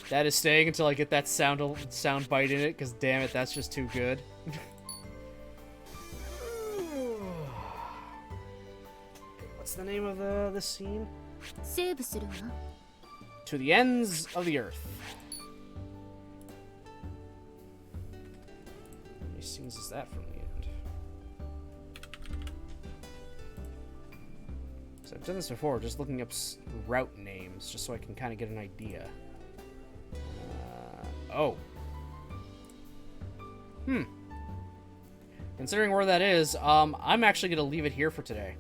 That is staying until I get that sound bite in it, because damn it, that's just too good. What's the name of the scene? To the ends of the earth. How many scenes is that from the end? So I've done this before, just looking up route names, just so I can kind of get an idea. Considering where that is, I'm actually going to leave it here for today.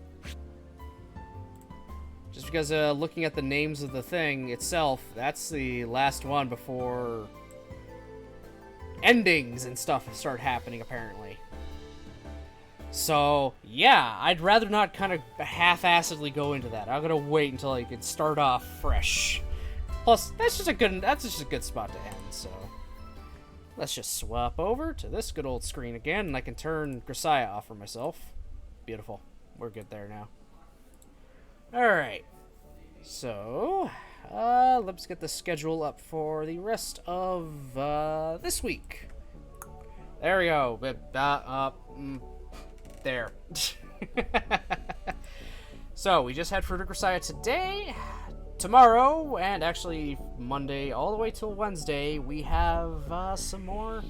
Just because looking at the names of the thing itself, that's the last one before endings and stuff start happening, apparently. So, yeah, I'd rather not kind of half-assedly go into that. I'm going to wait until I can start off fresh. Plus, that's just a good spot to end, so... Let's just swap over to this good old screen again, and I can turn Grisaia off for myself. Beautiful. We're good there now. Alright. So, let's get the schedule up for the rest of this week. There we go. There. So, we just had Fruit Grisaia today. Tomorrow, and actually Monday all the way till Wednesday, we have some more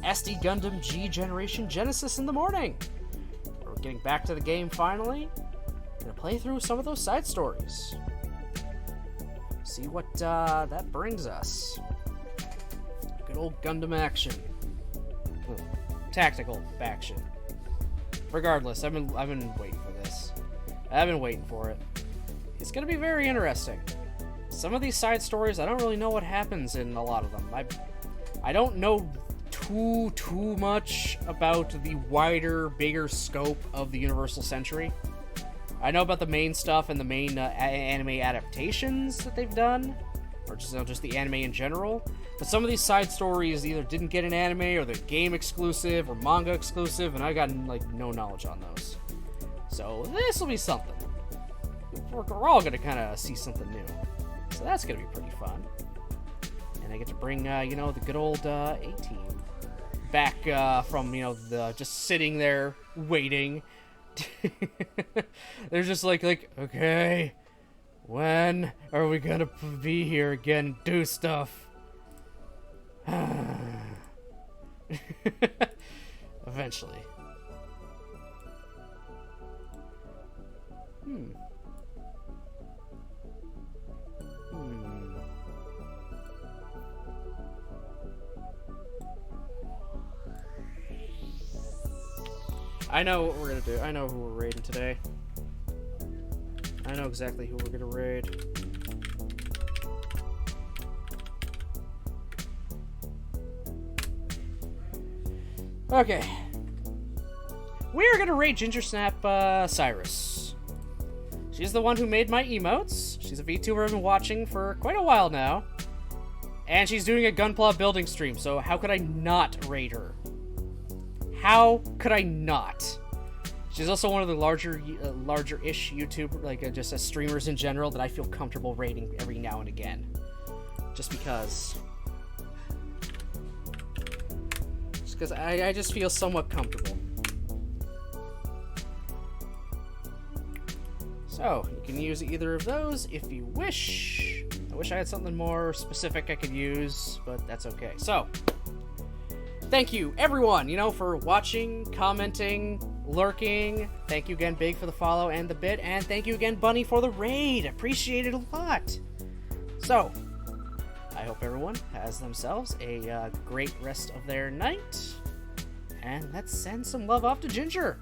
SD Gundam G Generation Genesis in the morning. We're getting back to the game finally. Gonna play through some of those side stories. See what that brings us. Good old Gundam action. Tactical action. Regardless, I've been waiting for this. I've been waiting for it. It's going to be very interesting. Some of these side stories, I don't really know what happens in a lot of them. I don't know too much about the wider, bigger scope of the Universal Century. I know about the main stuff and the main anime adaptations that they've done, or just the anime in general. But some of these side stories either didn't get an anime, or they're game exclusive, or manga exclusive, and I got no knowledge on those. So this will be something. We're all gonna kind of see something new, so that's gonna be pretty fun. And I get to bring the good old A-Team back from the just sitting there waiting. They're just like okay, when are we gonna be here again and do stuff? Eventually. I know what we're gonna do. I know who we're raiding today. I know exactly who we're gonna raid. Okay. We're gonna rate Ginger Snap Cyrus. She's the one who made my emotes. She's a VTuber I've been watching for quite a while now. And she's doing a Gunpla building stream, so how could I not rate her? How could I not? She's also one of the larger-ish YouTuber, like just streamers in general that I feel comfortable rating every now and again. Just because. Just because I just feel somewhat comfortable. So, you can use either of those if you wish. I wish I had something more specific I could use, but that's okay. So, thank you, everyone, for watching, commenting, lurking. Thank you again, Big, for the follow and the bit, and thank you again, Bunny, for the raid. Appreciate it a lot. So, I hope everyone has themselves a great rest of their night, and let's send some love off to Ginger.